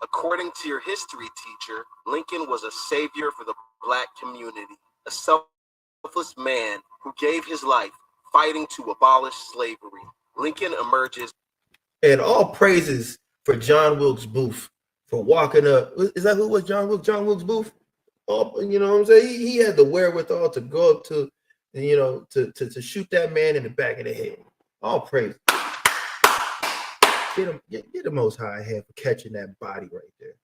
According to your history teacher, Lincoln was a savior for the black community, a selfless man who gave his life fighting to abolish slavery. Lincoln emerges. And all praises for John Wilkes Booth for walking up. Is that who was John Wilkes? John Wilkes Booth? Oh, you know what I'm saying? He had the wherewithal to go up to, to shoot that man in the back of the head. All praise. Get the Most High head for catching that body right there.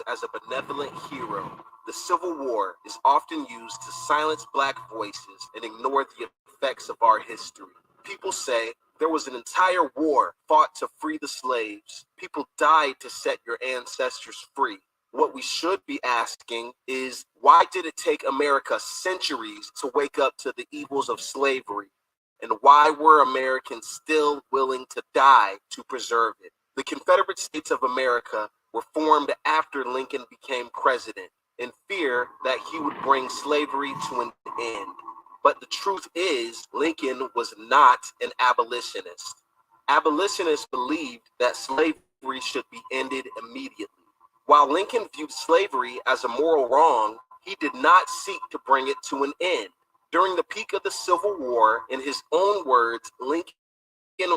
As a benevolent hero, the Civil War is often used to silence black voices and ignore the effects of our history. People say there was an entire war fought to free the slaves. People died to set your ancestors free. What we should be asking is, why did it take America centuries to wake up to the evils of slavery? And why were Americans still willing to die to preserve it? The Confederate States of America were formed after Lincoln became president in fear that he would bring slavery to an end. But the truth is, Lincoln was not an abolitionist. Abolitionists believed that slavery should be ended immediately. While Lincoln viewed slavery as a moral wrong, he did not seek to bring it to an end. During the peak of the Civil War, in his own words, Lincoln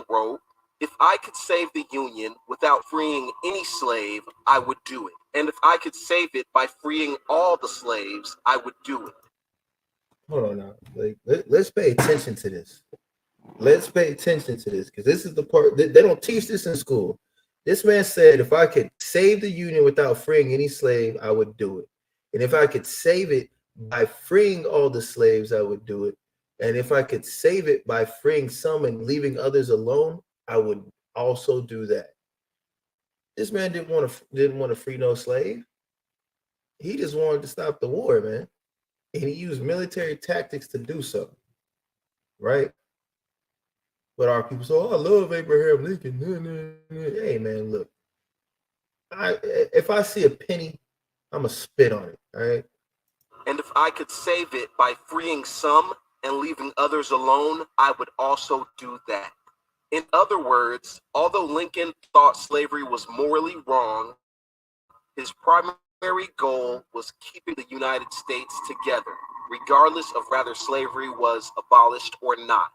wrote, "If I could save the Union without freeing any slave, I would do it. And if I could save it by freeing all the slaves, I would do it." Hold on now. Like, let's pay attention to this. Let's pay attention to this, because this is the part they don't teach this in school. This man said, if I could save the Union without freeing any slave, I would do it. And if I could save it by freeing all the slaves, I would do it. And if I could save it by freeing some and leaving others alone, I would also do that. This man didn't want to free no slave. He just wanted to stop the war, man. And he used military tactics to do so, right? But our people say, "Oh, I love Abraham Lincoln." Hey, man, look. If I see a penny, I'm going to spit on it, all right? And if I could save it by freeing some and leaving others alone, I would also do that. In other words, although Lincoln thought slavery was morally wrong, his primary goal was keeping the United States together, regardless of whether slavery was abolished or not.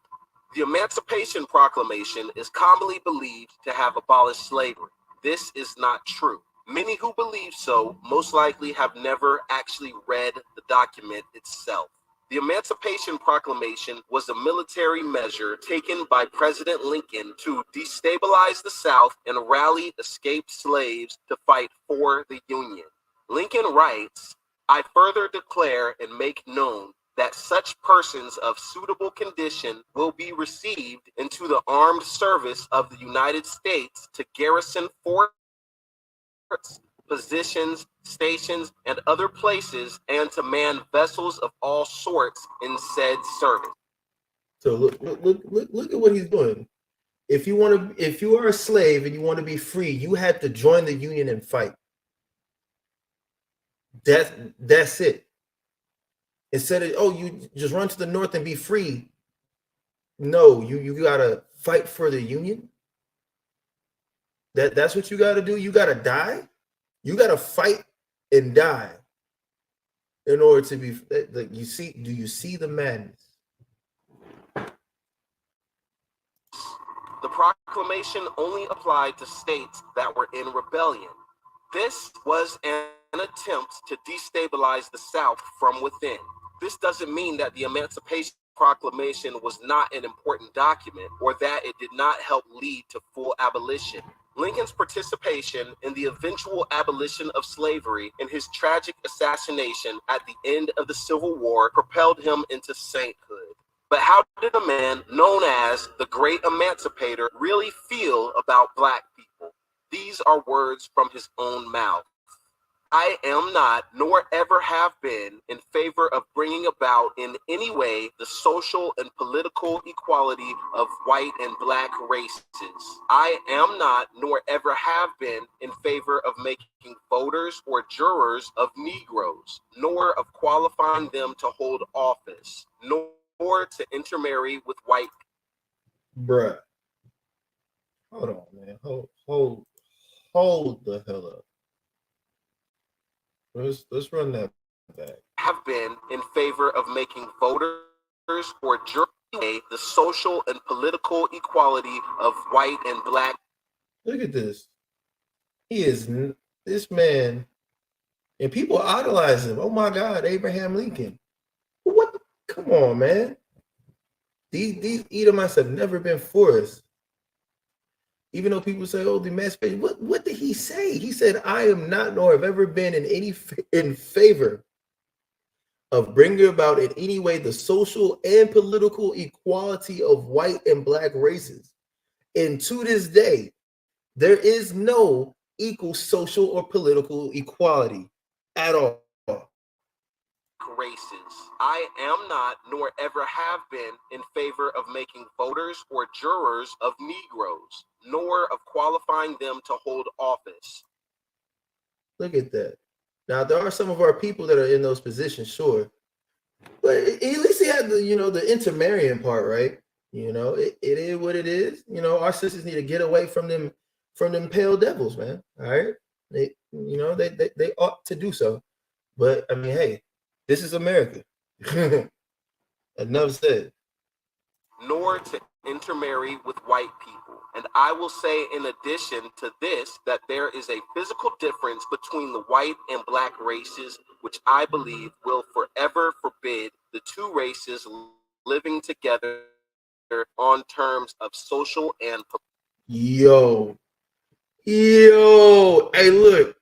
The Emancipation Proclamation is commonly believed to have abolished slavery. This is not true. Many who believe so most likely have never actually read the document itself. The Emancipation Proclamation was a military measure taken by President Lincoln to destabilize the South and rally escaped slaves to fight for the Union. Lincoln writes, "I further declare and make known that such persons of suitable condition will be received into the armed service of the United States to garrison forts, positions, stations, and other places, and to man vessels of all sorts in said service." So look at what he's doing. If you are a slave and you want to be free, you had to join the Union and fight. That's it. Instead of, oh, you just run to the north and be free. No, you gotta fight for the Union. That's what you gotta do. You gotta die. You gotta fight and die in order to be. Like, you see? Do you see the madness? The proclamation only applied to states that were in rebellion. This was an attempt to destabilize the South from within. This doesn't mean that the Emancipation Proclamation was not an important document or that it did not help lead to full abolition. Lincoln's participation in the eventual abolition of slavery and his tragic assassination at the end of the Civil War propelled him into sainthood. But how did a man known as the Great Emancipator really feel about Black people? These are words from his own mouth. "I am not, nor ever have been, in favor of bringing about in any way the social and political equality of white and Black races. I am not, nor ever have been, in favor of making voters or jurors of Negroes, nor of qualifying them to hold office, nor to intermarry with white." Bruh. Hold on, man. Hold the hell up. Let's run that back. "Have been in favor of making voters or jurors the social and political equality of white and Black." Look at this. This man, and people idolize him. Oh my God, Abraham Lincoln. What? Come on, man. These Edomites have never been for us. Even though people say, "Oh, the emancipation," what did he say? He said, "I am not, nor have ever been in favor of bringing about in any way the social and political equality of white and Black races." And to this day, there is no equal social or political equality at all. Races. I am not, nor ever have been, in favor of making voters or jurors of Negroes, nor of qualifying them to hold office. Look at that. Now, there are some of our people that are in those positions, sure. But at least he had the, the intermarrying part, right? It is what it is. Our sisters need to get away from them pale devils, man. All right. They ought to do so. But I mean, hey, this is America. Enough said. Nor to intermarry with white people. And I will say, in addition to this, that there is a physical difference between the white and black races, which I believe will forever forbid the two races living together on terms of social and Yo, hey, look,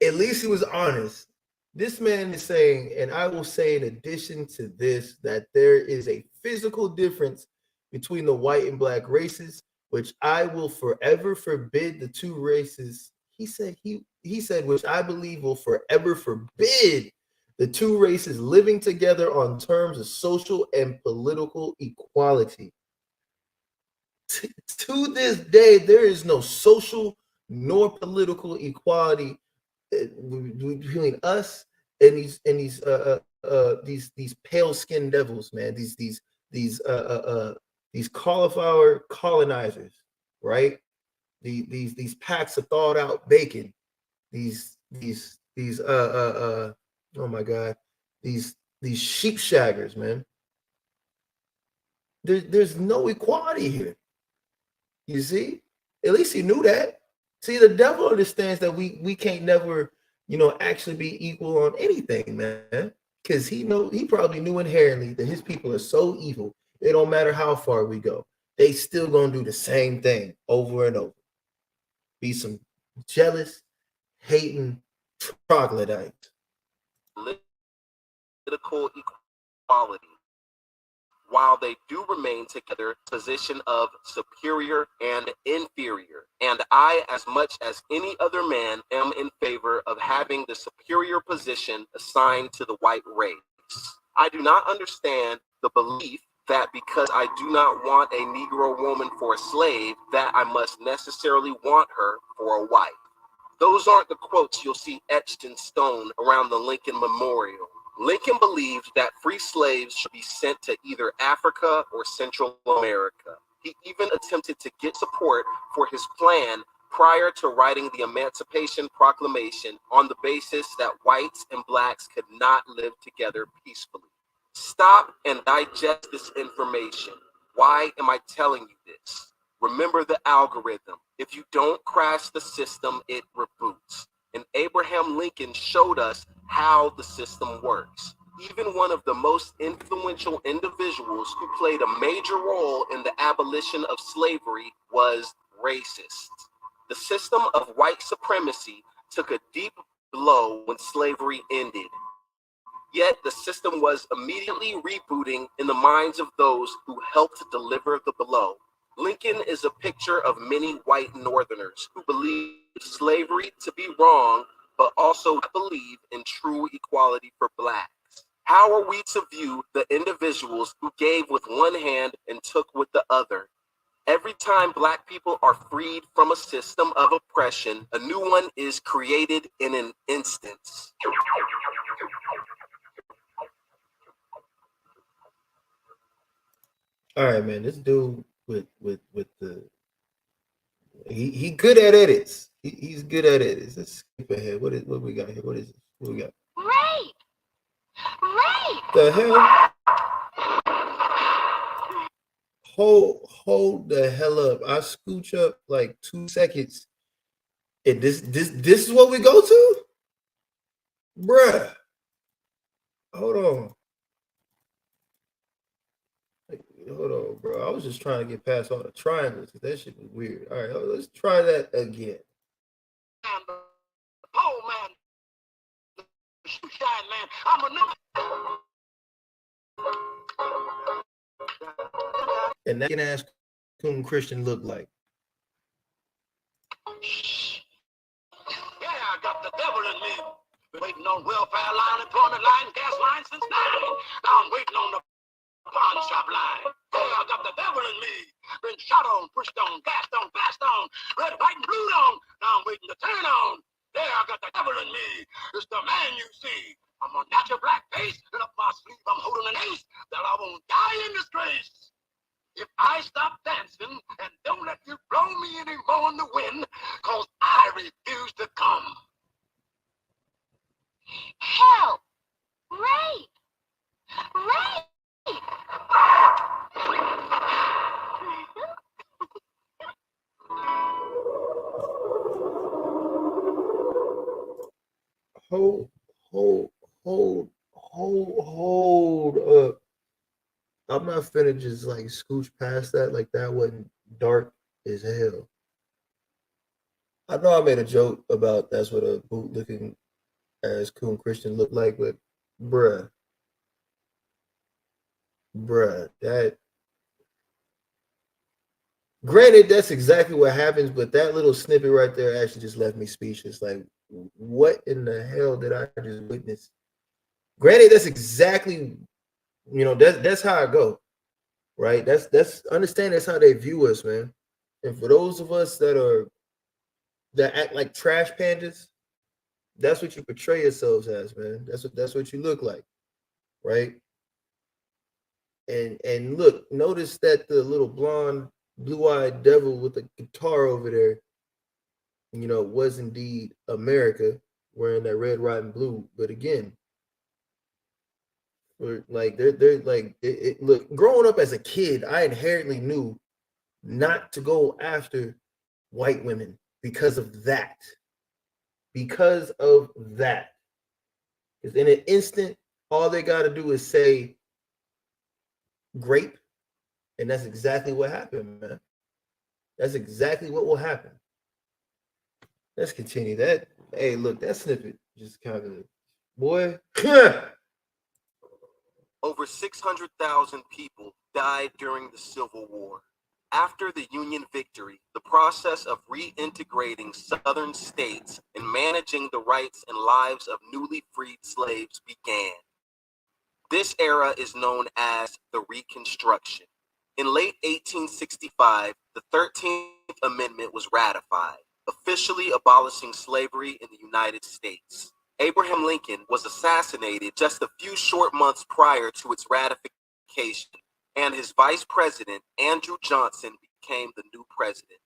at least he was honest. This man is saying, and I will say in addition to this, that there is a physical difference between the white and black races, which I will forever forbid the two races. He said, which I believe will forever forbid the two races living together on terms of social and political equality. To this day, there is no social nor political equality between us and these pale skinned devils, man. These cauliflower colonizers, right? These packs of thawed out bacon. These oh my God, these sheep shaggers, man. There's no equality here. You see, at least he knew that. See, the devil understands that we can't never, actually be equal on anything, man. Because he probably knew inherently that his people are so evil. It don't matter how far we go. They still gonna do the same thing over and over. Be some jealous, hating troglodytes. political equality. While they do remain together, position of superior and inferior. And I, as much as any other man, am in favor of having the superior position assigned to the white race. I do not understand the belief that because I do not want a Negro woman for a slave, that I must necessarily want her for a wife. Those aren't the quotes you'll see etched in stone around the Lincoln Memorial. Lincoln believed that free slaves should be sent to either Africa or Central America. He even attempted to get support for his plan prior to writing the Emancipation Proclamation on the basis that whites and blacks could not live together peacefully. Stop and digest this information. Why am I telling you this? Remember the algorithm. If you don't crash the system, it reboots. And Abraham Lincoln showed us how the system works. Even one of the most influential individuals who played a major role in the abolition of slavery was racist. The system of white supremacy took a deep blow when slavery ended. Yet the system was immediately rebooting in the minds of those who helped deliver the blow. Lincoln is a picture of many white Northerners who believe slavery to be wrong, but also believe in true equality for blacks. How are we to view the individuals who gave with one hand and took with the other? Every time black people are freed from a system of oppression, a new one is created in an instant. All right, man. This dude with the he good at edits. He's good at edits. Let's skip ahead. What we got here? What is it? What we got? Rape! The hell? Hold the hell up. I scooch up like 2 seconds. And this is what we go to? Bruh. Hold on. Hold on, bro. I was just trying to get past all the triangles. That shit was weird. All right, let's try that again. Oh man, the shoe shine man. I'm a And that can ask whom Christian look like. Yeah, I got the devil in me. Wait waiting on welfare line, employment line, gas line since 9. Now I'm waiting on the pawn shop line. Yeah, I got the devil in me. Been shot on, pushed on, gassed on, fast on, red, white, and blue on. Now I'm waiting to turn on. Yeah, I got the devil in me. It's the man you see. I'm a natural black face, and up my sleeve I'm holding an ace that I won't die in disgrace. If I stop dancing and don't let you blow me anymore in the wind, cause I refuse to come. Help! Rape! Rape! Hold up. I'm not finna just like scooch past that like that wasn't dark as hell. I know I made a joke about that's what a boot looking ass coon Christian looked like, but bruh, that granted that's exactly what happens, but that little snippet right there actually just left me speechless. Like, what in the hell did I just witness? Granted, that's exactly, that's how I go, right? That's understand that's how they view us, man. And for those of us that act like trash pandas, that's what you portray yourselves as, man. That's what you look like, right? And look, notice that the little blonde, blue-eyed devil with the guitar over there, was indeed America wearing that red, white, and blue. But again, like they're like look, growing up as a kid, I inherently knew not to go after white women because of that. Because in an instant, all they got to do is say grape, and that's exactly what happened, man. That's exactly what will happen. Let's continue that. Hey, look, that snippet just kind of, boy. Over 600,000 people died during the Civil War. After the Union victory, the process of reintegrating Southern states and managing the rights and lives of newly freed slaves began. This era is known as the Reconstruction. In late 1865, the 13th Amendment was ratified, officially abolishing slavery in the United States. Abraham Lincoln was assassinated just a few short months prior to its ratification, and his vice president, Andrew Johnson, became the new president.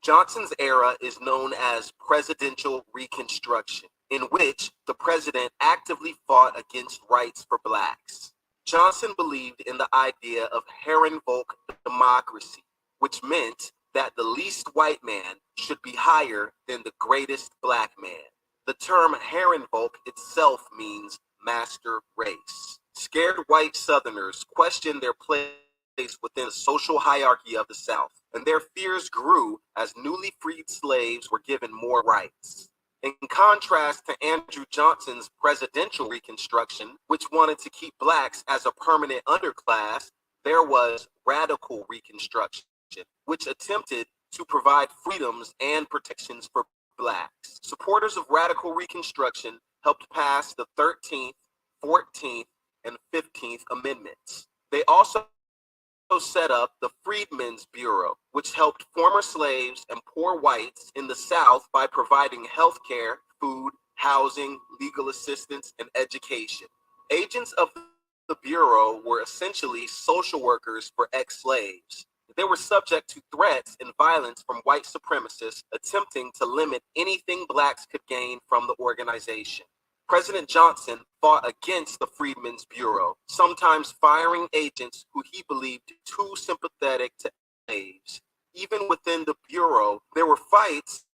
Johnson's era is known as presidential reconstruction, in which the president actively fought against rights for blacks. Johnson believed in the idea of Herrenvolk democracy, which meant that the least white man should be higher than the greatest black man. The term Herrenvolk itself means master race. Scared white Southerners questioned their place within the social hierarchy of the South, and their fears grew as newly freed slaves were given more rights. In contrast to Andrew Johnson's presidential reconstruction, which wanted to keep blacks as a permanent underclass, there was radical reconstruction, which attempted to provide freedoms and protections for blacks. Supporters of radical reconstruction helped pass the 13th, 14th, and 15th Amendments. They also set up the Freedmen's Bureau, which helped former slaves and poor whites in the South by providing health care, food, housing, legal assistance, and education. Agents of the Bureau were essentially social workers for ex-slaves. They were subject to threats and violence from white supremacists attempting to limit anything blacks could gain from the organization. President Johnson fought against the Freedmen's Bureau, sometimes firing agents who he believed too sympathetic to slaves. Even within the Bureau, there were fights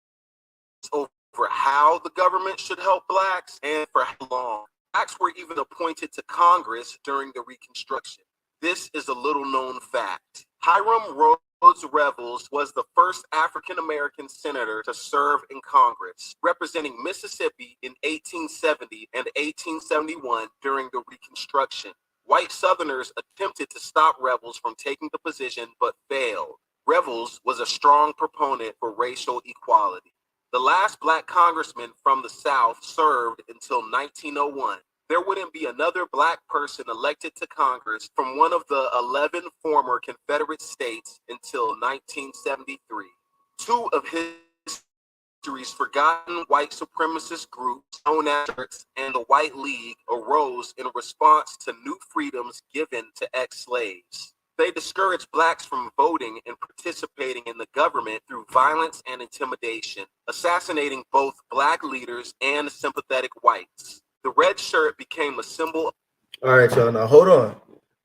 over how the government should help blacks and for how long. Blacks were even appointed to Congress during the Reconstruction. This is a little-known fact. Hiram Rhodes Revels was the first African-American senator to serve in Congress, representing Mississippi in 1870 and 1871 during the Reconstruction. White Southerners attempted to stop Revels from taking the position, but failed. Revels was a strong proponent for racial equality. The last black congressman from the South served until 1901. There wouldn't be another black person elected to Congress from one of the 11 former Confederate states until 1973. Two of history's forgotten white supremacist groups, known as and the White League, arose in response to new freedoms given to ex-slaves. They discouraged blacks from voting and participating in the government through violence and intimidation, assassinating both black leaders and sympathetic whites. The red shirt became a symbol. All right, y'all. Now hold on.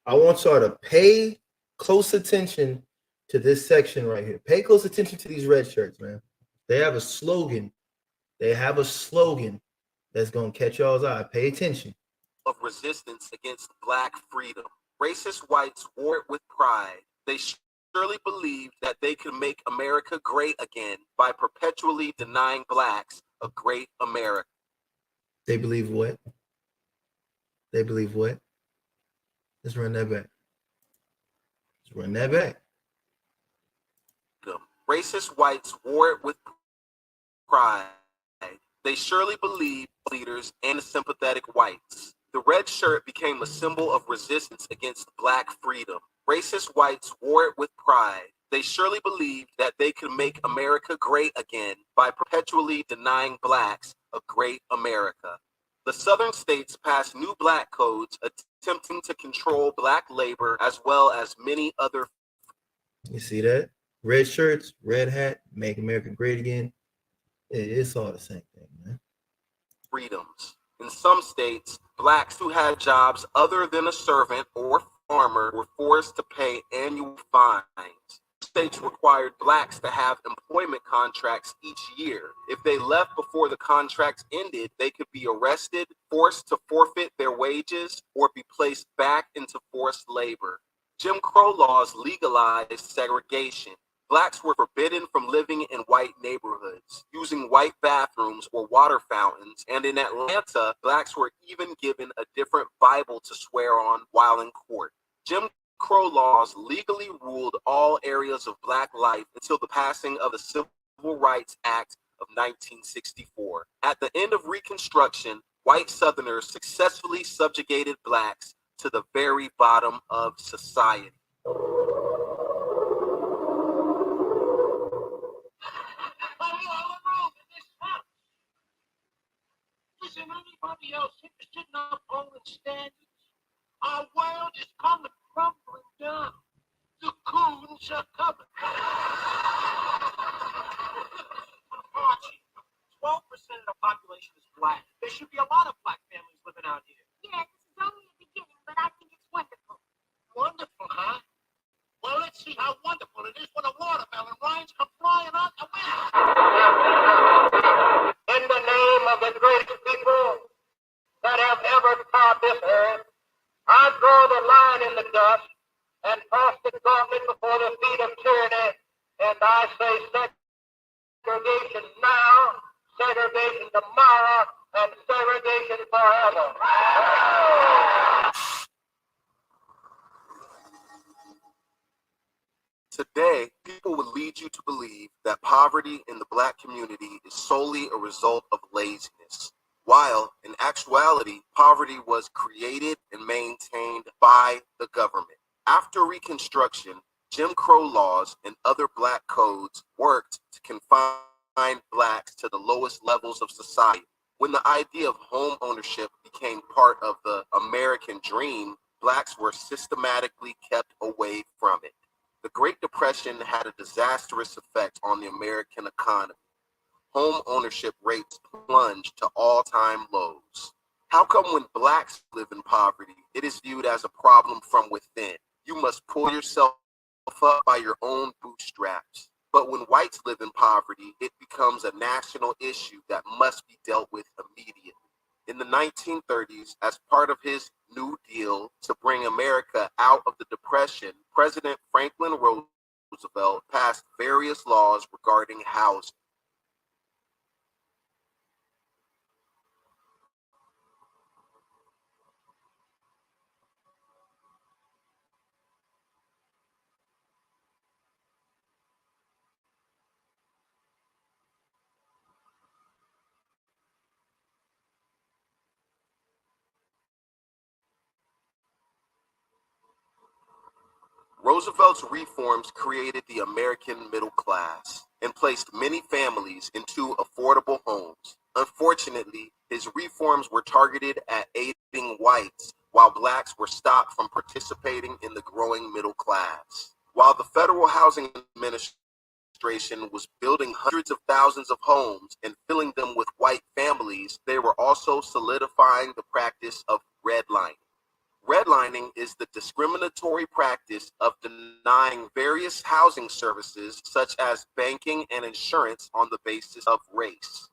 I want y'all to pay close attention to this section right here. Pay close attention to these red shirts, man. They have a slogan. They have a slogan that's gonna catch y'all's eye. Pay attention. Of resistance against black freedom. Racist whites wore it with pride. They surely believed that they could make America great again by perpetually denying blacks a great America. They believe what? They believe what? Let's run that back. Let's run that back. Racist whites wore it with pride. They surely believed leaders and sympathetic whites. The red shirt became a symbol of resistance against black freedom. Racist whites wore it with pride. They surely believed that they could make America great again by perpetually denying blacks a great America. The southern states passed new black codes attempting to control black labor as well as many other. You see that? Red shirts, red hat, make America great again. It's all the same thing, man. Freedoms. In some states, blacks who had jobs other than a servant or farmer were forced to pay annual fines. States required blacks to have employment contracts each year. If they left before the contracts ended, they could be arrested, forced to forfeit their wages, or be placed back into forced labor. Jim Crow laws legalized segregation. Blacks were forbidden from living in white neighborhoods, using white bathrooms or water fountains, and in Atlanta, blacks were even given a different Bible to swear on while in court. Jim Crow laws legally ruled all areas of black life until the passing of the Civil Rights Act of 1964. At the end of Reconstruction, white Southerners successfully subjugated blacks to the very bottom of society. Isn't anybody else interested in upholding standards? Our world is coming crumbling down. The coons are coming. Archie, 12% of the population is black. There should be a lot of black families living out here. Yeah, this is only the beginning, but I think it's wonderful. Wonderful, huh? Well, let's see how wonderful it is when a watermelon rinds come flying out the window. In the name of the greatest people that have ever trod this earth, I draw the line in the dust and toss the gauntlet before the feet of tyranny, and I say segregation now, segregation tomorrow, and segregation forever. Today, people would lead you to believe that poverty in the black community is solely a result of laziness, while in actuality, poverty was created and maintained by the government. After Reconstruction, Jim Crow laws and other black codes worked to confine blacks to the lowest levels of society. When the idea of home ownership became part of the American dream, blacks were systematically kept away from it. The Great Depression had a disastrous effect on the American economy. Home ownership rates plunged to all-time lows. How come when blacks live in poverty, it is viewed as a problem from within? You must pull yourself up by your own bootstraps. But when whites live in poverty, it becomes a national issue that must be dealt with immediately. In the 1930s, as part of his New Deal to bring America out of the Depression, President Franklin Roosevelt passed various laws regarding housing. Roosevelt's reforms created the American middle class and placed many families into affordable homes. Unfortunately, his reforms were targeted at aiding whites, while blacks were stopped from participating in the growing middle class. While the Federal Housing Administration was building hundreds of thousands of homes and filling them with white families, they were also solidifying the practice of redlining. Redlining is the discriminatory practice of denying various housing services such as banking and insurance on the basis of race.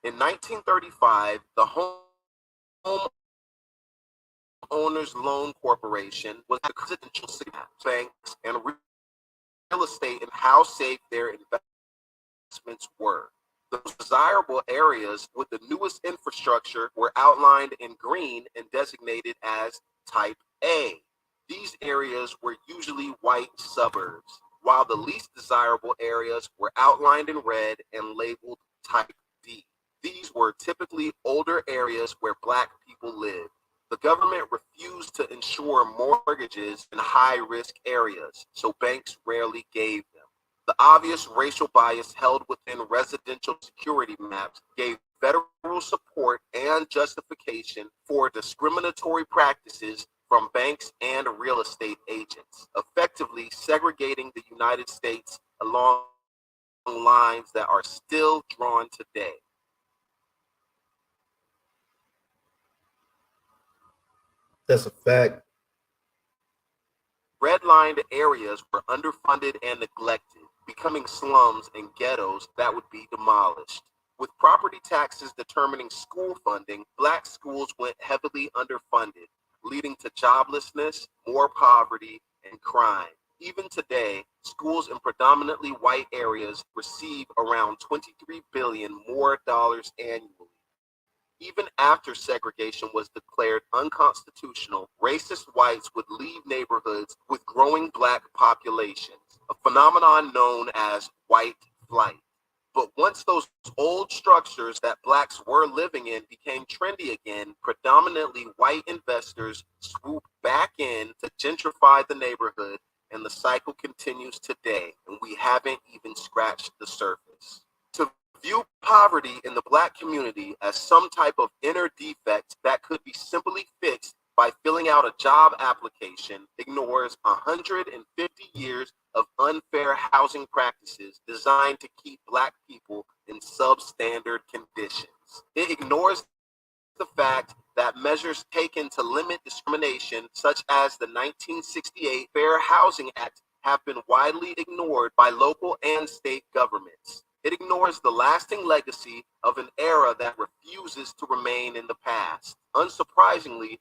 In 1935, the Home Owners Loan Corporation was a residential banks and real estate and how safe their investments were. The desirable areas with the newest infrastructure were outlined in green and designated as Type A. These areas were usually white suburbs, while the least desirable areas were outlined in red and labeled Type D. These were typically older areas where black people lived. The government refused to insure mortgages in high-risk areas, so banks rarely gave them. The obvious racial bias held within residential security maps gave federal support and justification for discriminatory practices from banks and real estate agents, effectively segregating the United States along lines that are still drawn today. That's a fact. Redlined areas were underfunded and neglected, becoming slums and ghettos that would be demolished. With property taxes determining school funding, black schools went heavily underfunded, leading to joblessness, more poverty, and crime. Even today, schools in predominantly white areas receive around $23 billion more dollars annually. Even after segregation was declared unconstitutional, racist whites would leave neighborhoods with growing black populations, a phenomenon known as white flight. But once those old structures that blacks were living in became trendy again, predominantly white investors swooped back in to gentrify the neighborhood, and the cycle continues today, and we haven't even scratched the surface. To view poverty in the black community as some type of inner defect that could be simply fixed by filling out a job application ignores 150 years of unfair housing practices designed to keep black people in substandard conditions. It ignores the fact that measures taken to limit discrimination, such as the 1968 Fair Housing Act, have been widely ignored by local and state governments. It ignores the lasting legacy of an era that refuses to remain in the past, unsurprisingly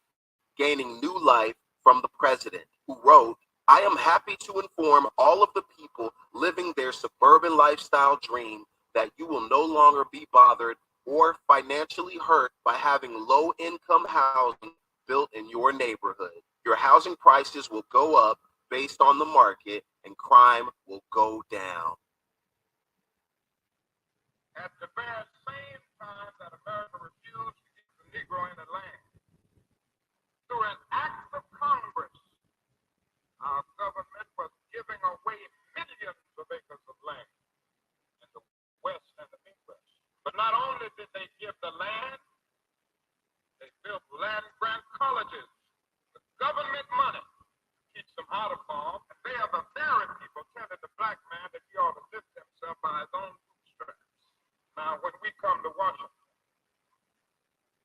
gaining new life from the president, who wrote, "I am happy to inform all of the people living their suburban lifestyle dream that you will no longer be bothered or financially hurt by having low-income housing built in your neighborhood. Your housing prices will go up based on the market, and crime will go down." At the very same time that America refused to keep the Negro in the land, through an act of Congress, our government was giving away millions of acres of land in the West and the Midwest. But not only did they give the land, they built land-grant colleges with government money to teach them how to farm. And they are the very people telling the black man that he ought to lift himself by his own bootstraps. Now, when we come to Washington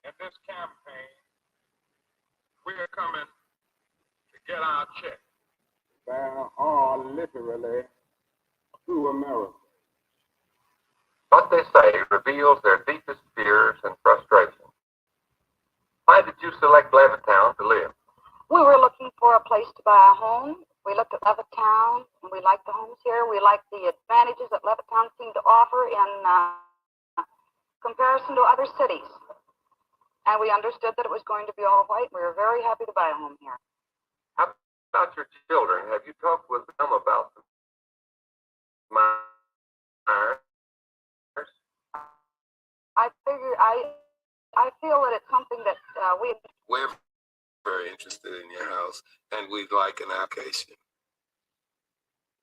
in this campaign, we are coming to get our check. There are literally two Americas. What they say reveals their deepest fears and frustrations. Why did you select Levittown to live? We were looking for a place to buy a home. We looked at Levittown, and we liked the homes here. We liked the advantages that Levittown seemed to offer in comparison to other cities. And we understood that it was going to be all white. We were very happy to buy a home here. How about your children? Have you talked with them about the minors? I feel that it's something that We're very interested in your house, and we'd like an application.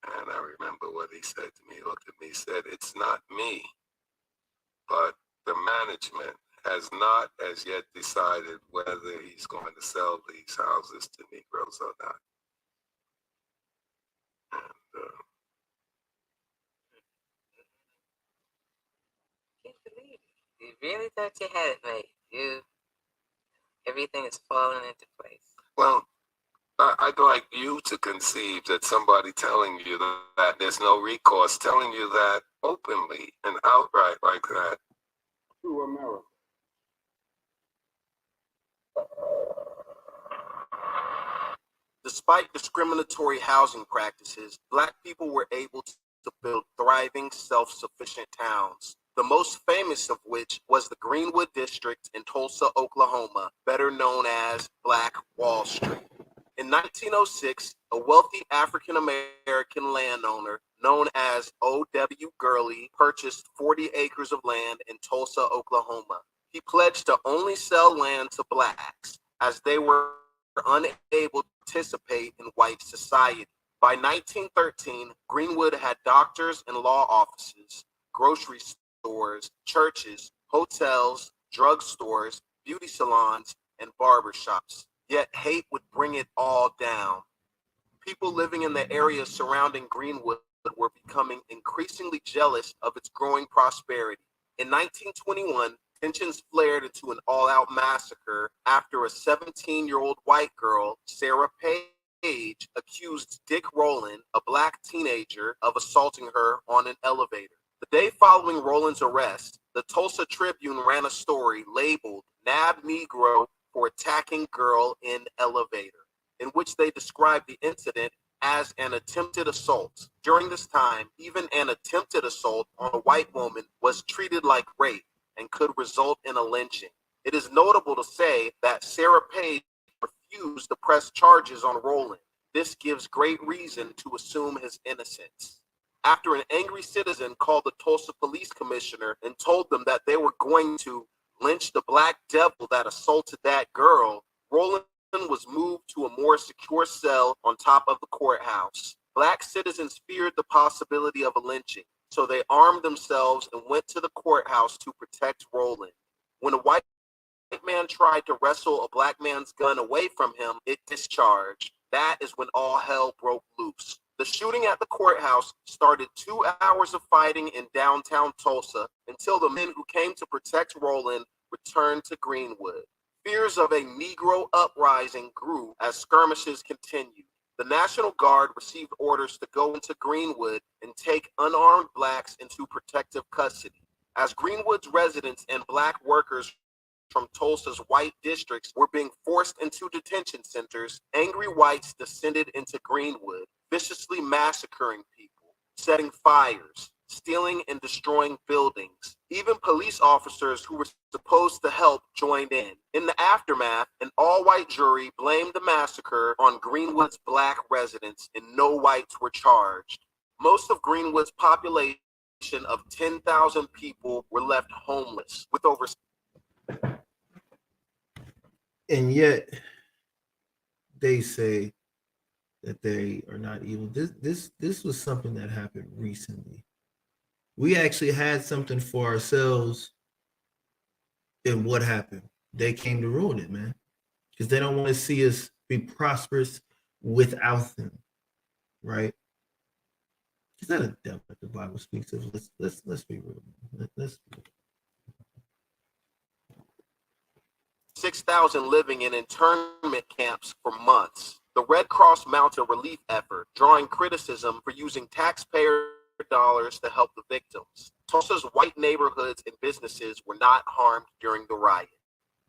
And I remember what he said to me. He looked at me, said, "It's not me, but the management has not as yet decided whether he's going to sell these houses to Negroes or not." And Can't believe it. You really thought you had it made. Everything is falling into place. well, I'd like you to conceive that somebody telling you that there's no recourse, telling you that openly and outright like that. To America. Despite discriminatory housing practices, Black people were able to build thriving, self-sufficient towns, the most famous of which was the Greenwood District in Tulsa, Oklahoma, better known as Black Wall Street. In 1906, a wealthy African-American landowner known as O.W. Gurley purchased 40 acres of land in Tulsa, Oklahoma. He pledged to only sell land to Blacks, as they were unable to participate in white society. By 1913, Greenwood had doctors and law offices, grocery stores, churches, hotels, drugstores, beauty salons, and barbershops. Yet hate would bring it all down. People living in the areas surrounding Greenwood were becoming increasingly jealous of its growing prosperity. In 1921, tensions flared into an all-out massacre after a 17-year-old white girl, Sarah Page, accused Dick Rowland, a Black teenager, of assaulting her on an elevator. The day following Rowland's arrest, the Tulsa Tribune ran a story labeled "Nab Negro for Attacking Girl in Elevator," in which they described the incident as an attempted assault. During this time, even an attempted assault on a white woman was treated like rape and could result in a lynching. It is notable to say that Sarah Page refused to press charges on Rowland. This gives great reason to assume his innocence. After an angry citizen called the Tulsa police commissioner and told them that they were going to lynch the Black devil that assaulted that girl, Rowland was moved to a more secure cell on top of the courthouse. Black citizens feared the possibility of a lynching, so they armed themselves and went to the courthouse to protect Rowland. When a white man tried to wrestle a Black man's gun away from him, it discharged. That is when all hell broke loose. The shooting at the courthouse started 2 hours of fighting in downtown Tulsa until the men who came to protect Rowland returned to Greenwood. Fears of a Negro uprising grew as skirmishes continued. The National Guard received orders to go into Greenwood and take unarmed Blacks into protective custody. As Greenwood's residents and Black workers from Tulsa's white districts were being forced into detention centers, angry whites descended into Greenwood, viciously massacring people, setting fires, stealing and destroying buildings. Even police officers who were supposed to help joined in. In the aftermath, an all-white jury blamed the massacre on Greenwood's Black residents, and no whites were charged. Most of Greenwood's population of 10,000 people were left homeless, with over... And yet they say that they are not evil. This was something that happened recently. We actually had something for ourselves, and what happened? They came to ruin it, man, because they don't want to see us be prosperous without them, right? Is that a devil that the Bible speaks of? Let's be real. Let's be real. 6,000 living in internment camps for months. The Red Cross mounted a relief effort, drawing criticism for using taxpayer dollars to help the victims. Tulsa's white neighborhoods and businesses were not harmed during the riot.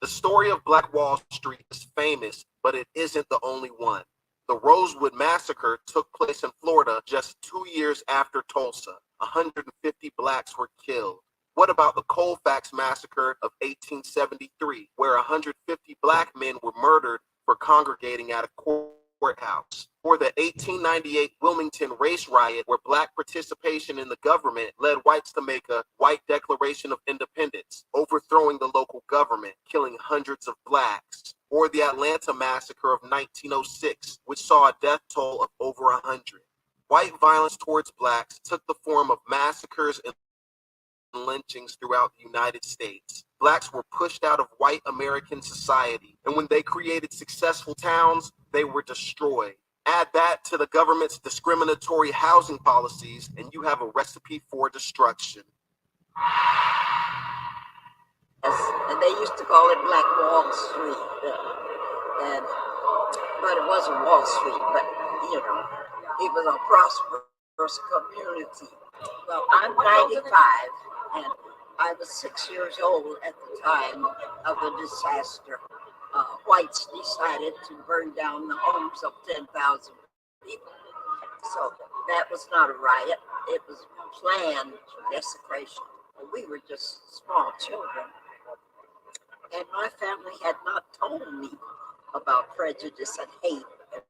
The story of Black Wall Street is famous, but it isn't the only one. The Rosewood Massacre took place in Florida just 2 years after Tulsa. 150 Blacks were killed. What about the Colfax Massacre of 1873, where 150 black men were murdered for congregating at a courthouse? Or the 1898 Wilmington race riot, where black participation in the government led whites to make a white Declaration of Independence, overthrowing the local government, killing hundreds of blacks? Or the Atlanta Massacre of 1906, which saw a death toll of over 100. White violence towards blacks took the form of massacres and lynchings throughout the United States. Blacks were pushed out of white American society, and when they created successful towns, they were destroyed. Add that to the government's discriminatory housing policies, and you have a recipe for destruction. Yes, and they used to call it Black Wall Street, but it wasn't Wall Street, but you know, it was a prosperous community. Well, I'm 95, and I was 6 years old at the time of the disaster. Whites decided to burn down the homes of 10,000 people. So that was not a riot. It was planned desecration. We were just small children. And my family had not told me about prejudice and hate and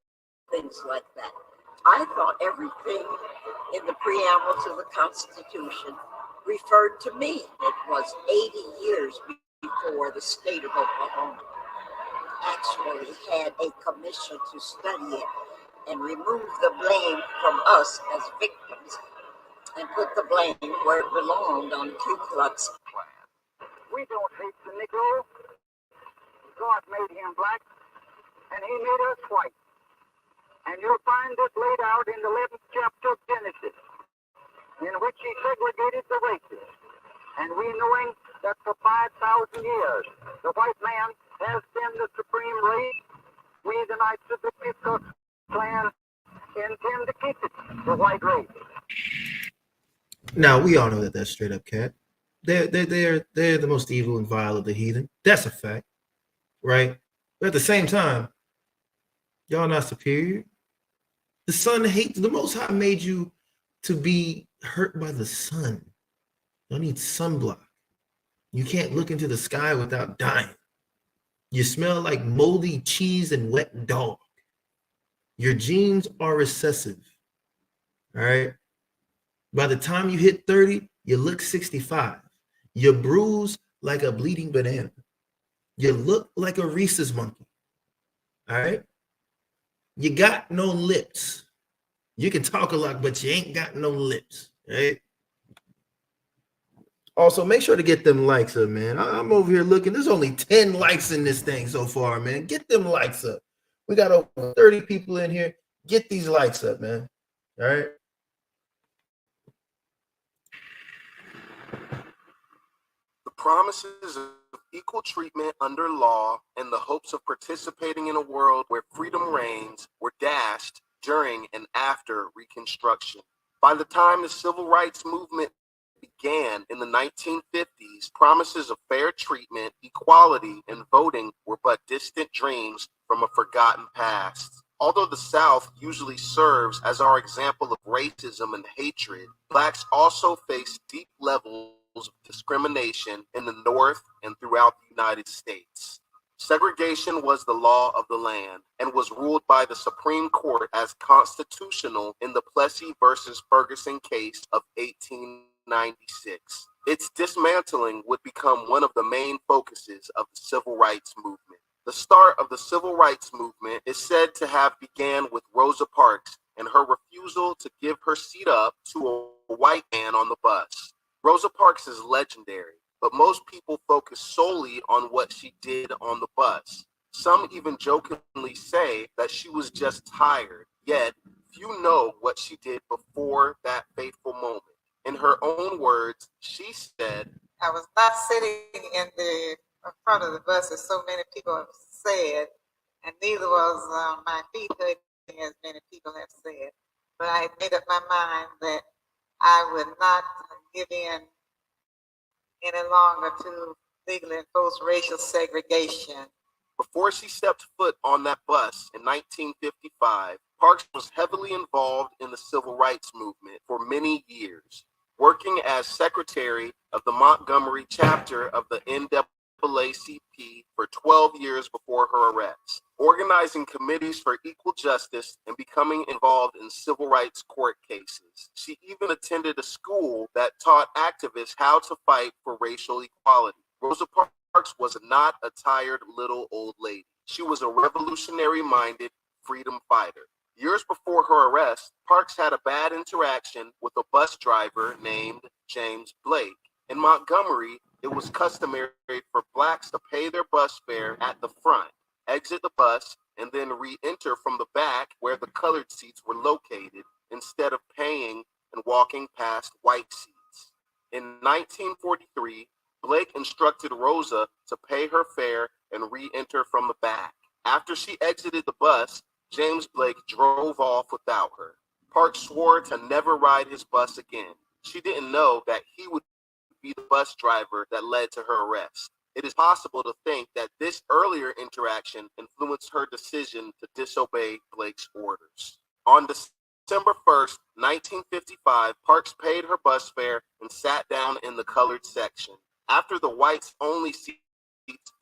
things like that. I thought everything in the preamble to the Constitution referred to me. It was 80 years before the state of Oklahoma actually had a commission to study it and remove the blame from us as victims and put the blame where it belonged on the Ku Klux Klan. We don't hate the Negro. God made him black, and he made us white. And you'll find it laid out in the 11th chapter of Genesis, in which he segregated the races. And we knowing that for 5,000 years, the white man has been the supreme race, we the Knights of the Ku Klux Klan intend to keep it the white race. Now we all know that that's straight up cat. They're the most evil and vile of the heathen. That's a fact, right? But at the same time, y'all not superior. The sun hates. The Most High made you to be hurt by the sun. You need sunblock. You can't look into the sky without dying. You smell like moldy cheese and wet dog. Your genes are recessive. All right. By the time you hit 30, you look 65. You bruise like a bleeding banana. You look like a rhesus monkey. All right. You got no lips. You can talk a lot, but you ain't got no lips. Right. Also, make sure to get them likes up, man. I'm over here looking. There's only 10 likes in this thing so far, man. Get them likes up. We got over 30 people in here. Get these likes up, man. All right. The promises of equal treatment under law and the hopes of participating in a world where freedom reigns were dashed during and after Reconstruction. By the time the Civil Rights Movement began in the 1950s, promises of fair treatment, equality, and voting were but distant dreams from a forgotten past. Although the South usually serves as our example of racism and hatred, blacks also face deep levels of discrimination in the North and throughout the United States. Segregation was the law of the land and was ruled by the Supreme Court as constitutional in the Plessy versus Ferguson case of 1896. Its dismantling would become one of the main focuses of the Civil Rights Movement. The start of the Civil Rights Movement is said to have began with Rosa Parks and her refusal to give her seat up to a white man on the bus. Rosa Parks is legendary, but most people focus solely on what she did on the bus. Some even jokingly say that she was just tired, yet few know what she did before that fateful moment. In her own words, she said, I was not sitting in the front of the bus as so many people have said, and neither was my feet hurting as many people have said. But I had made up my mind that I would not give in any longer to legally enforced racial segregation. Before she stepped foot on that bus in 1955, Parks was heavily involved in the Civil Rights Movement for many years. working as secretary of the Montgomery chapter of the NAACP for 12 years before her arrest, organizing committees for equal justice and becoming involved in civil rights court cases. She even attended a school that taught activists how to fight for racial equality. Rosa Parks was not a tired little old lady. She was a revolutionary-minded freedom fighter. Years before her arrest, Parks had a bad interaction with a bus driver named James Blake. In Montgomery, it was customary for blacks to pay their bus fare at the front, exit the bus, and then re-enter from the back where the colored seats were located instead of paying and walking past white seats. In 1943, Blake instructed Rosa to pay her fare and re-enter from the back. After she exited the bus, James Blake drove off without her. Parks swore to never ride his bus again. She didn't know that he would be the bus driver that led to her arrest. It is possible to think that this earlier interaction influenced her decision to disobey Blake's orders. On December 1st, 1955, Parks paid her bus fare and sat down in the colored section. After the whites-only seats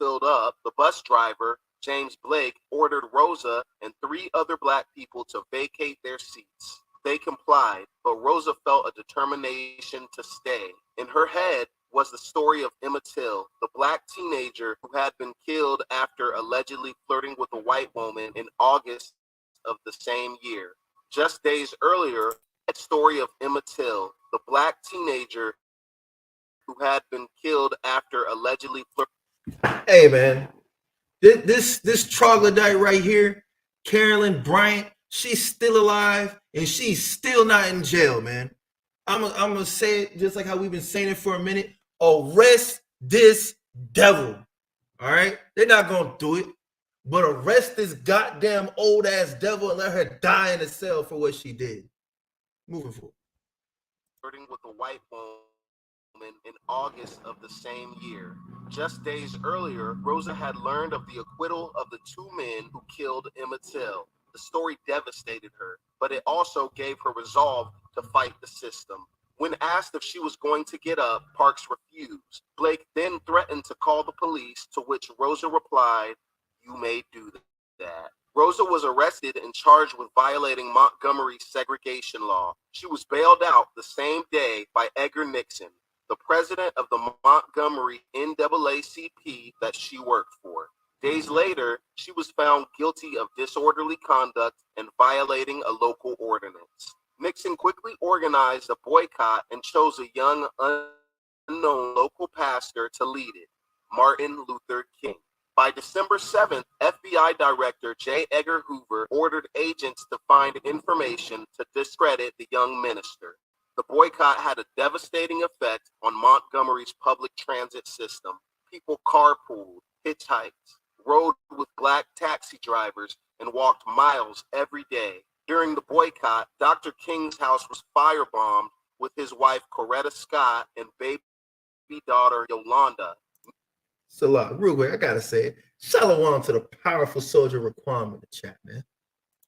filled up, the bus driver, James Blake, ordered Rosa and 3 other black people to vacate their seats. They complied, but Rosa felt a determination to stay. In her head was the story of Emmett Till, the black teenager who had been killed after allegedly flirting with a white woman in August of the same year. Just days earlier, that story of Emmett Till, the black teenager who had been killed after allegedly flirting. Hey, man. This troglodyte right here, Carolyn Bryant, she's still alive and she's still not in jail, man. I'm gonna say it just like how we've been saying it for a minute. Arrest this devil. All right? They're not gonna do it, but arrest this goddamn old ass devil and let her die in a cell for what she did. Moving forward. Flirting with a white woman in August of the same year. Just days earlier, Rosa had learned of the acquittal of the 2 men who killed Emmett Till. The story devastated her, but it also gave her resolve to fight the system. When asked if she was going to get up, Parks refused. Blake then threatened to call the police, to which Rosa replied, "You may do that." Rosa was arrested and charged with violating Montgomery's segregation law. She was bailed out the same day by Edgar Nixon, the president of the Montgomery NAACP that she worked for. Days later, she was found guilty of disorderly conduct and violating a local ordinance. Nixon quickly organized a boycott and chose a young, unknown local pastor to lead it, Martin Luther King. By December 7th, FBI Director J. Edgar Hoover ordered agents to find information to discredit the young minister. The boycott had a devastating effect on Montgomery's public transit system. People carpooled, hitchhiked, rode with black taxi drivers, and walked miles every day. During the boycott, Dr. King's house was firebombed with his wife Coretta Scott and baby daughter Yolanda. Salah, real quick, I gotta say it. Shalom to the powerful soldier Raquam in the chat, man.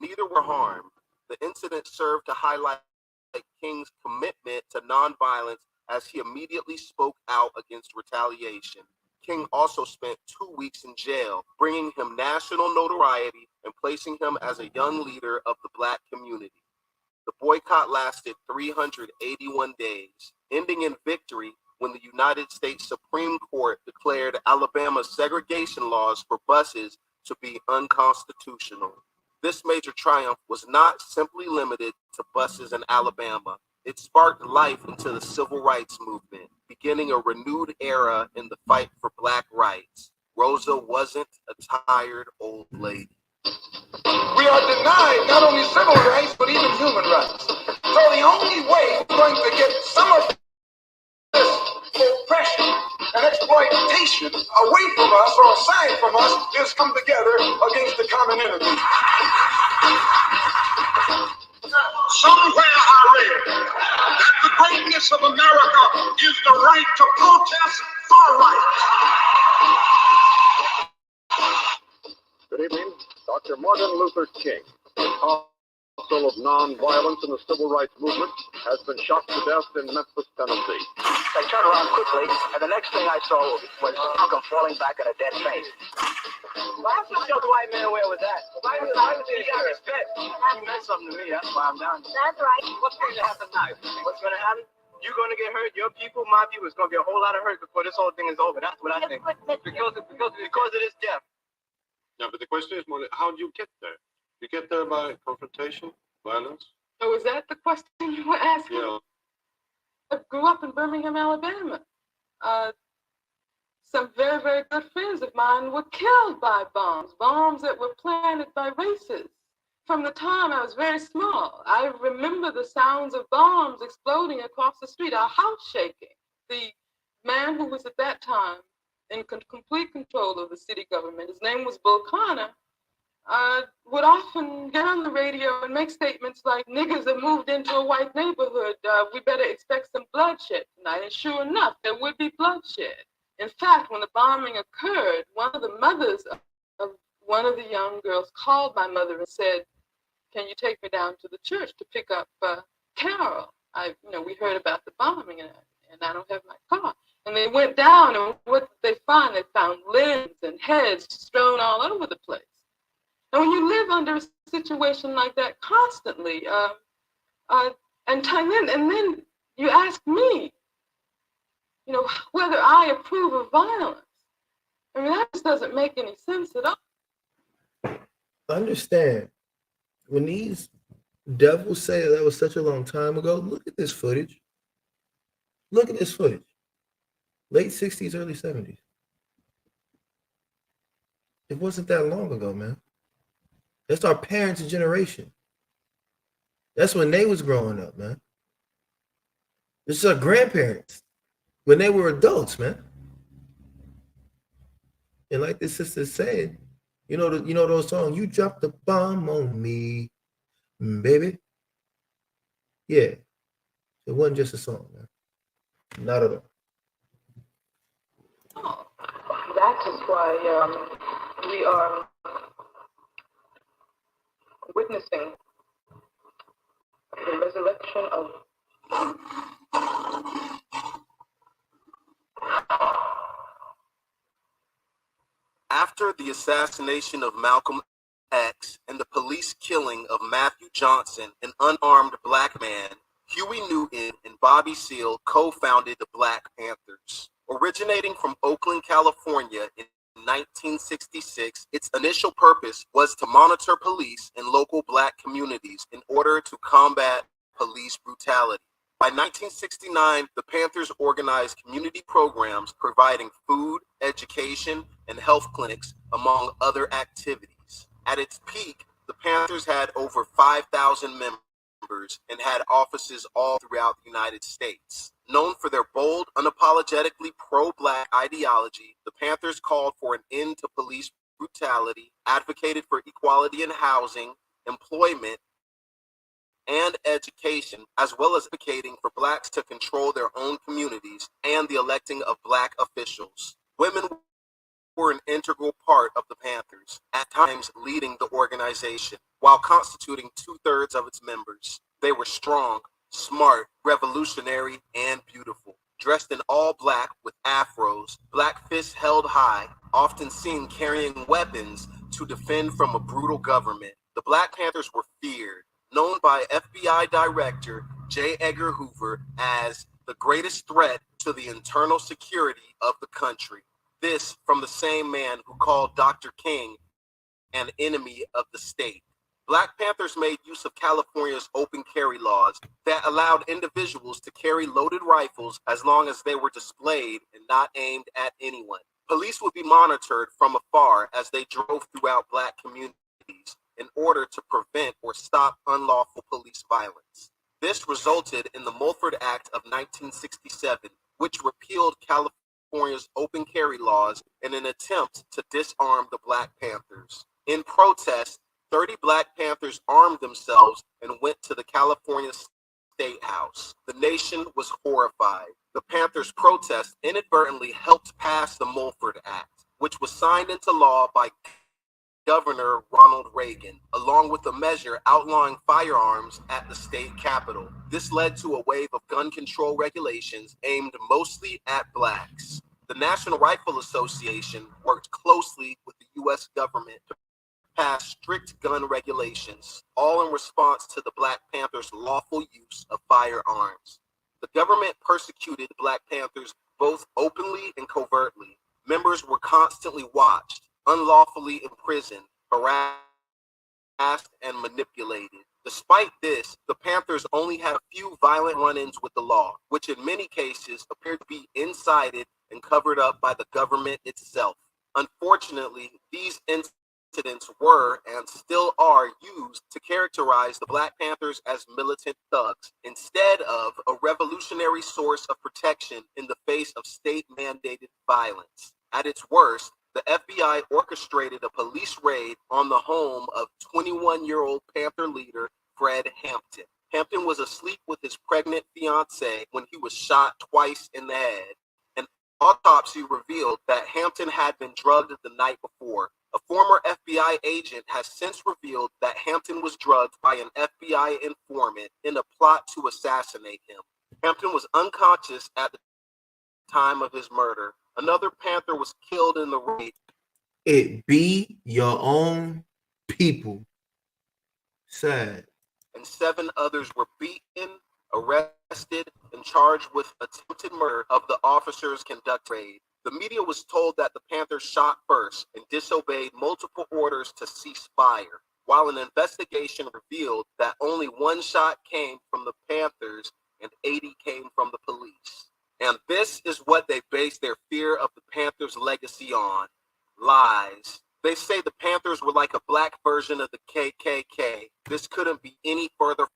Neither were harmed. The incident served to highlight King's commitment to nonviolence as he immediately spoke out against retaliation. King also spent 2 weeks in jail, bringing him national notoriety and placing him as a young leader of the black community. The boycott lasted 381 days, ending in victory when the United States Supreme Court declared Alabama's segregation laws for buses to be unconstitutional. This major triumph was not simply limited to buses in Alabama. It sparked life into the civil rights movement, beginning a renewed era in the fight for black rights. Rosa wasn't a tired old lady. We are denied not only civil rights, but even human rights. So the only way we're going to get some of this oppression and exploitation away from us or aside from us is come together against the common enemy. Somewhere I read that the greatness of America is the right to protest for rights. Good evening. Dr. Martin Luther King, apostle of nonviolence in the civil rights movement, has been shot to death in Memphis, Tennessee. I turned around quickly, and the next thing I saw was Malcolm falling back in a dead faint. Why the white man where was that? Why was he got his pet? He meant something to me, that's why I'm down here. That's right. What's going to happen now? What's going to happen? You're going to get hurt. Your people, my people, it's going to be a whole lot of hurt before this whole thing is over. That's what I think. Because of this death. Yeah, but the question is, how do you get there? You get there by confrontation, violence? Oh, is that the question you were asking? Yeah. I grew up in Birmingham, Alabama. Some very, very good friends of mine were killed by bombs that were planted by racists. From the time I was very small, I remember the sounds of bombs exploding across the street, our house shaking. The man who was at that time in complete control of the city government, his name was Bull Connor, would often get on the radio and make statements like, "Niggers have moved into a white neighborhood. We better expect some bloodshed tonight." And sure enough, there would be bloodshed. In fact, when the bombing occurred, one of the mothers of one of the young girls called my mother and said, "Can you take me down to the church to pick up Carol? We heard about the bombing and I don't have my car." And they went down, and what did they find? They found limbs and heads strewn all over the place. And when you live under a situation like that constantly, and then you ask me, whether I approve of violence. I mean, that just doesn't make any sense at all. Understand, when these devils say that was such a long time ago, look at this footage. Look at this footage. Late 60s, early 70s. It wasn't that long ago, man. That's our parents' generation. That's when they was growing up, man. This is our grandparents when they were adults, man. And like this sister said, you know those songs, "You dropped the bomb on me, baby." Yeah, it wasn't just a song, man. Not at all. Oh, that is why we are witnessing the resurrection of After the assassination of Malcolm X and the police killing of Matthew Johnson, an unarmed black man, Huey Newton and Bobby Seale co-founded the Black Panthers. Originating from Oakland, California in 1966, its initial purpose was to monitor police in local black communities in order to combat police brutality. By 1969, the Panthers organized community programs providing food, education, and health clinics, among other activities. At its peak, the Panthers had over 5,000 members and had offices all throughout the United States. Known for their bold, unapologetically pro-black ideology, the Panthers called for an end to police brutality, advocated for equality in housing, employment, and education, as well as advocating for blacks to control their own communities and the electing of black officials. Women were an integral part of the Panthers, at times leading the organization, while constituting 2/3 of its members. They were strong, smart, revolutionary, and beautiful. Dressed in all black with afros, black fists held high, often seen carrying weapons to defend from a brutal government. The Black Panthers were feared, known by FBI Director J. Edgar Hoover as the greatest threat to the internal security of the country. This from the same man who called Dr. King an enemy of the state. Black Panthers made use of California's open carry laws that allowed individuals to carry loaded rifles as long as they were displayed and not aimed at anyone. Police would be monitored from afar as they drove throughout black communities in order to prevent or stop unlawful police violence. This resulted in the Mulford Act of 1967, which repealed California's open carry laws in an attempt to disarm the Black Panthers. In protest, 30 Black Panthers armed themselves and went to the California State House. The nation was horrified. The Panthers' protest inadvertently helped pass the Mulford Act, which was signed into law by Governor Ronald Reagan, along with a measure outlawing firearms at the state capitol. This led to a wave of gun control regulations aimed mostly at blacks. The National Rifle Association worked closely with the U.S. government to pass strict gun regulations, all in response to the Black Panthers' lawful use of firearms. The government persecuted Black Panthers both openly and covertly. Members were constantly watched, unlawfully imprisoned, harassed, and manipulated. Despite this, the Panthers only had a few violent run-ins with the law, which in many cases appeared to be incited and covered up by the government itself. Unfortunately, these incidents were and still are used to characterize the Black Panthers as militant thugs, instead of a revolutionary source of protection in the face of state-mandated violence. At its worst, the FBI orchestrated a police raid on the home of 21-year-old Panther leader Fred Hampton. Hampton was asleep with his pregnant fiancée when he was shot twice in the head. An autopsy revealed that Hampton had been drugged the night before. A former FBI agent has since revealed that Hampton was drugged by an FBI informant in a plot to assassinate him. Hampton was unconscious at the time of his murder. Another Panther was killed in the raid. It be your own people. Sad. And 7 others were beaten, arrested, and charged with attempted murder of the officers conducting the raid. The media was told that the Panthers shot first and disobeyed multiple orders to cease fire, while an investigation revealed that only 1 shot came from the Panthers and 80 came from the police. And this is what they base their fear of the Panthers' legacy on: lies. They say the Panthers were like a black version of the KKK. This couldn't be any further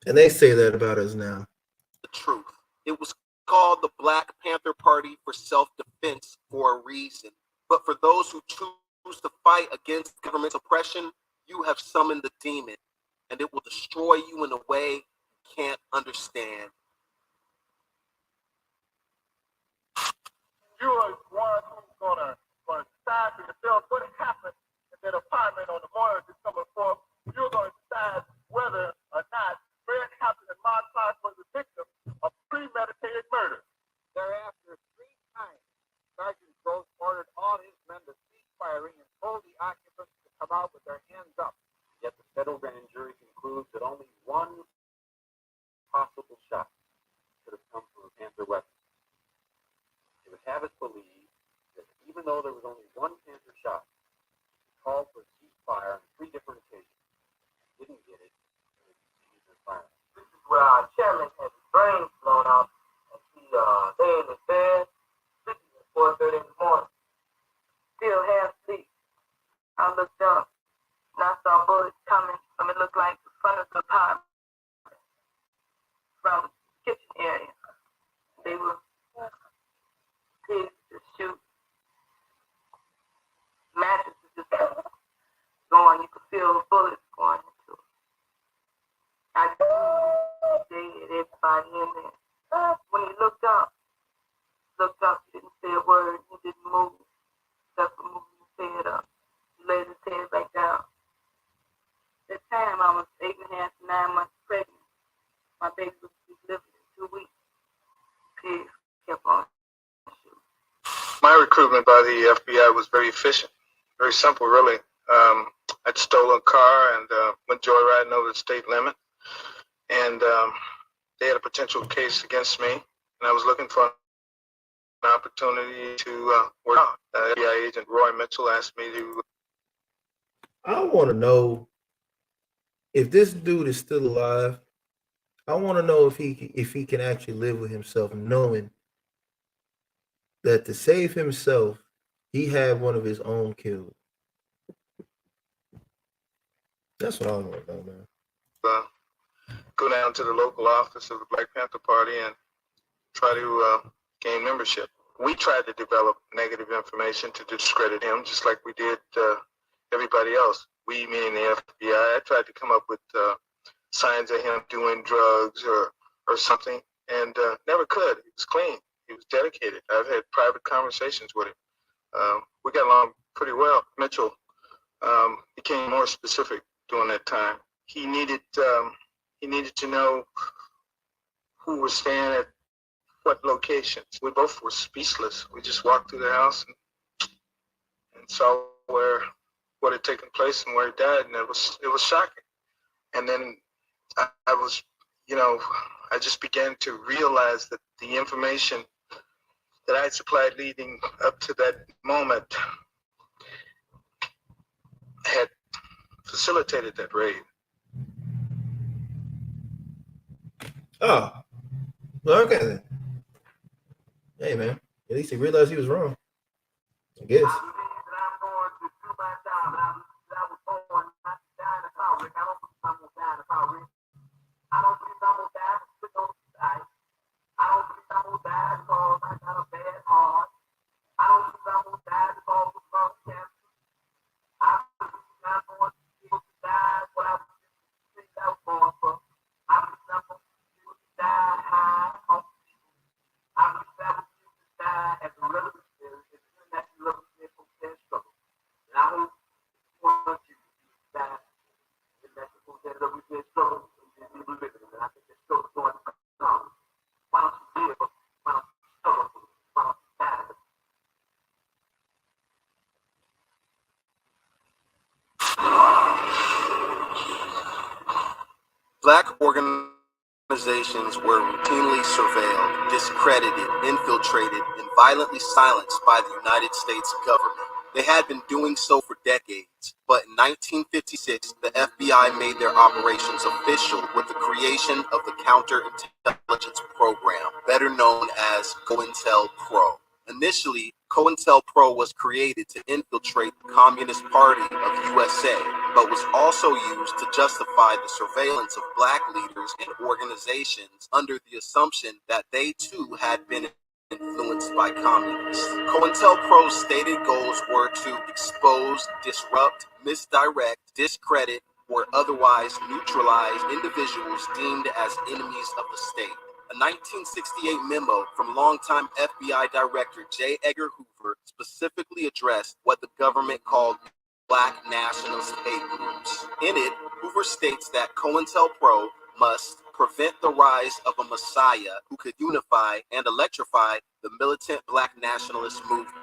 And they say that about us now. the truth. It was called the Black Panther Party for self-defense for a reason. But for those who choose to fight against government oppression, you have summoned the demon, and it will destroy you in a way you can't understand. You are one who's gonna decide for yourself what happened in that apartment on the morning of December 4th. You're gonna decide whether or not Fred Hampton and Mark Clark was the victim of premeditated murder. Thereafter, 3 times, Sergeant Gross ordered all his men to cease firing and told the occupants to come out with their hands up. Yet the federal grand jury concludes that only 1 possible shot could have come from a Panther weapon. It would have us believe that even though there was only 1 Panther shot, he called for ceasefire on 3 different occasions. Didn't get it. This is where our chairman had his brains blown out, and he lay in his bed, sleeping at 4:30 in the morning. Still half asleep. I looked up and I saw bullets coming from it looked like the front of the apartment from the kitchen area. They were pigs to shoot. Mattresses just going. You could feel the bullets going into it. I knew they had everybody in there. When he looked up, he didn't say a word. He didn't move, except for moving his head up. He laid his head back down. At the time, I was 8.5 to 9 months pregnant. My baby was delivered in 2 weeks. Pigs kept on shooting. My recruitment by the FBI was very efficient, very simple, really. I'd stolen a car and went joyriding over the state limit, and they had a potential case against me, and I was looking for an opportunity to work out. FBI agent Roy Mitchell asked me to. I want to know if this dude is still alive. I want to know if he can actually live with himself, knowing that to save himself, he had one of his own killed. That's what I want to know, man. Go down to the local office of the Black Panther Party and try to gain membership. We tried to develop negative information to discredit him, just like we did everybody else. We, meaning the FBI, I tried to come up with signs of him doing drugs or something, and never could. He was clean. He was dedicated. I've had private conversations with him. We got along pretty well. Mitchell became more specific during that time. He needed to know who was staying at what locations. We both were speechless. We just walked through the house and saw what had taken place and where he died, and it was shocking. And then I was, I just began to realize that the information that I had supplied leading up to that moment had facilitated that raid. Oh, well, okay then. Hey man, at least he realized he was wrong, I guess. Black organizations were routinely surveilled, discredited, infiltrated, and violently silenced by the United States government. They had been doing so for decades, but in 1956, the FBI made their operations official with the creation of the Counterintelligence Program, better known as COINTELPRO. Initially, COINTELPRO was created to infiltrate the Communist Party of USA, but was also used to justify the surveillance of Black leaders and organizations under the assumption that they too had been influenced by communists. COINTELPRO's stated goals were to expose, disrupt, misdirect, discredit, or otherwise neutralize individuals deemed as enemies of the state. A 1968 memo from longtime FBI Director J. Edgar Hoover specifically addressed what the government called Black nationalist hate groups. In it, Hoover states that COINTELPRO must prevent the rise of a messiah who could unify and electrify the militant Black nationalist movement.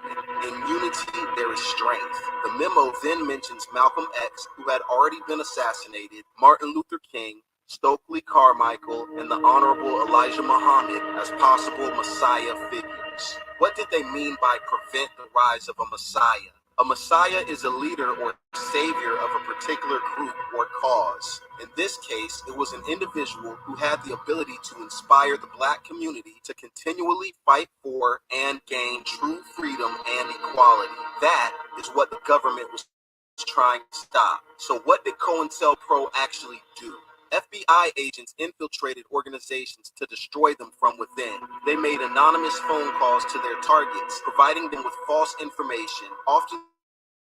In unity, there is strength. The memo then mentions Malcolm X, who had already been assassinated, Martin Luther King, Stokely Carmichael, and the Honorable Elijah Muhammad as possible messiah figures. What did they mean by prevent the rise of a messiah? A messiah is a leader or savior of a particular group or cause. In this case, it was an individual who had the ability to inspire the Black community to continually fight for and gain true freedom and equality. That is what the government was trying to stop. So what did COINTELPRO actually do? FBI agents infiltrated organizations to destroy them from within. They made anonymous phone calls to their targets, providing them with false information, often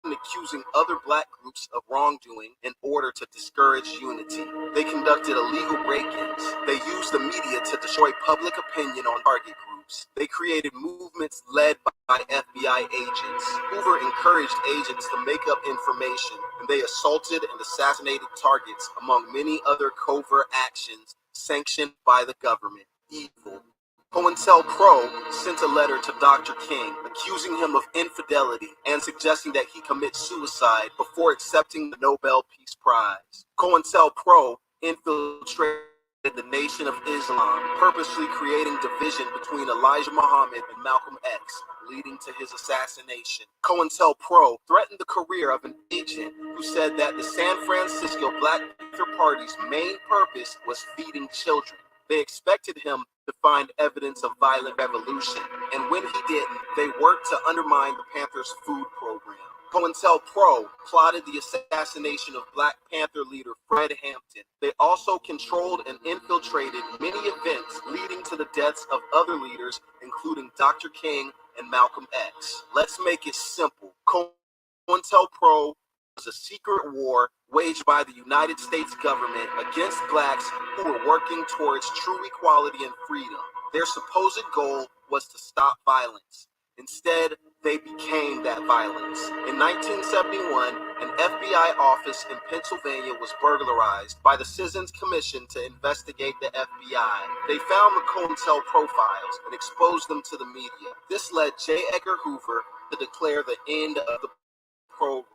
accusing other Black groups of wrongdoing in order to discourage unity. They conducted illegal break-ins. They used the media to destroy public opinion on target groups. They created movements led by FBI agents. Hoover encouraged agents to make up information, and they assaulted and assassinated targets, among many other covert actions sanctioned by the government. Evil. COINTELPRO sent a letter to Dr. King accusing him of infidelity and suggesting that he commit suicide before accepting the Nobel Peace Prize. COINTELPRO infiltrated the Nation of Islam, purposely creating division between Elijah Muhammad and Malcolm X, leading to his assassination. COINTELPRO threatened the career of an agent who said that the San Francisco Black Panther Party's main purpose was feeding children. They expected him to find evidence of violent revolution, and when he didn't, they worked to undermine the Panthers' food program. COINTELPRO plotted the assassination of Black Panther leader Fred Hampton. They also controlled and infiltrated many events leading to the deaths of other leaders, including Dr. King and Malcolm X. Let's make it simple. COINTELPRO was a secret war waged by the United States government against Blacks who were working towards true equality and freedom. Their supposed goal was to stop violence. Instead, they became that violence. In 1971, an FBI office in Pennsylvania was burglarized by the Citizens Commission to investigate the FBI. They found the COINTEL profiles and exposed them to the media. This led J. Edgar Hoover to declare the end of the program,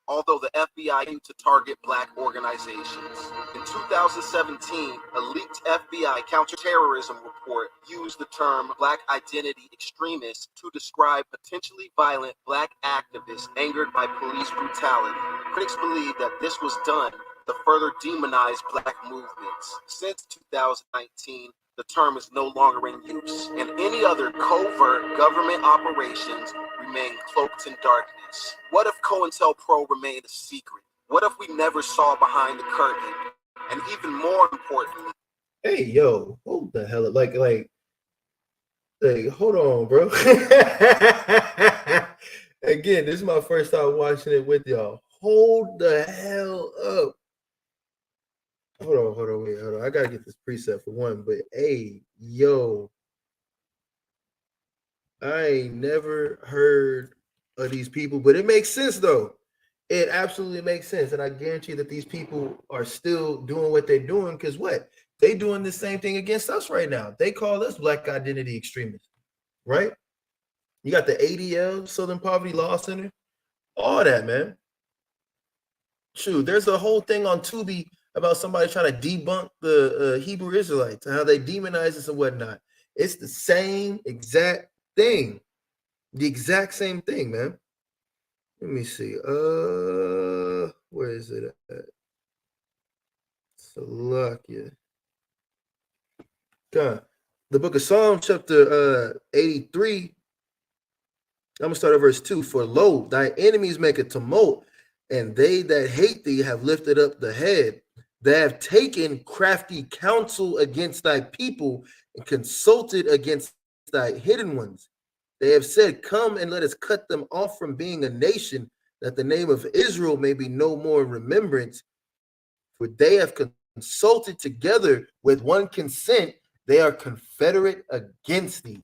although the FBI aimed to target black organizations. In 2017, a leaked FBI counterterrorism report used the term black identity extremists to describe potentially violent black activists angered by police brutality. Critics believe that this was done to further demonize black movements. Since 2019, the term is no longer in use, and any other covert government operations remain cloaked in darkness. What if COINTELPRO remained a secret? What if we never saw behind the curtain? And even more importantly, hey, yo, hold the hell up. Like, hold on, bro. Again, this is my first time watching it with y'all. Hold the hell up. Hold on, wait, hold on. I gotta get this preset for one, but hey, yo, I ain't never heard of these people, but it makes sense though. It absolutely makes sense, and I guarantee that these people are still doing what they're doing because what? They doing the same thing against us right now. They call us black identity extremists, right? You got the ADL, Southern Poverty Law Center, all that, man. Shoot, there's a whole thing on Tubi about somebody trying to debunk the Hebrew Israelites and how they demonize us and whatnot. It's the same exact thing. The exact same thing, man. Let me see. Where is it at? Salakia. God. The book of Psalms, chapter 83. I'm gonna start at verse 2. For lo, thy enemies make a tumult, and they that hate thee have lifted up the head. They have taken crafty counsel against thy people and consulted against thy hidden ones. They have said, come and let us cut them off from being a nation, that the name of Israel may be no more in remembrance. For they have consulted together with one consent. They are confederate against thee.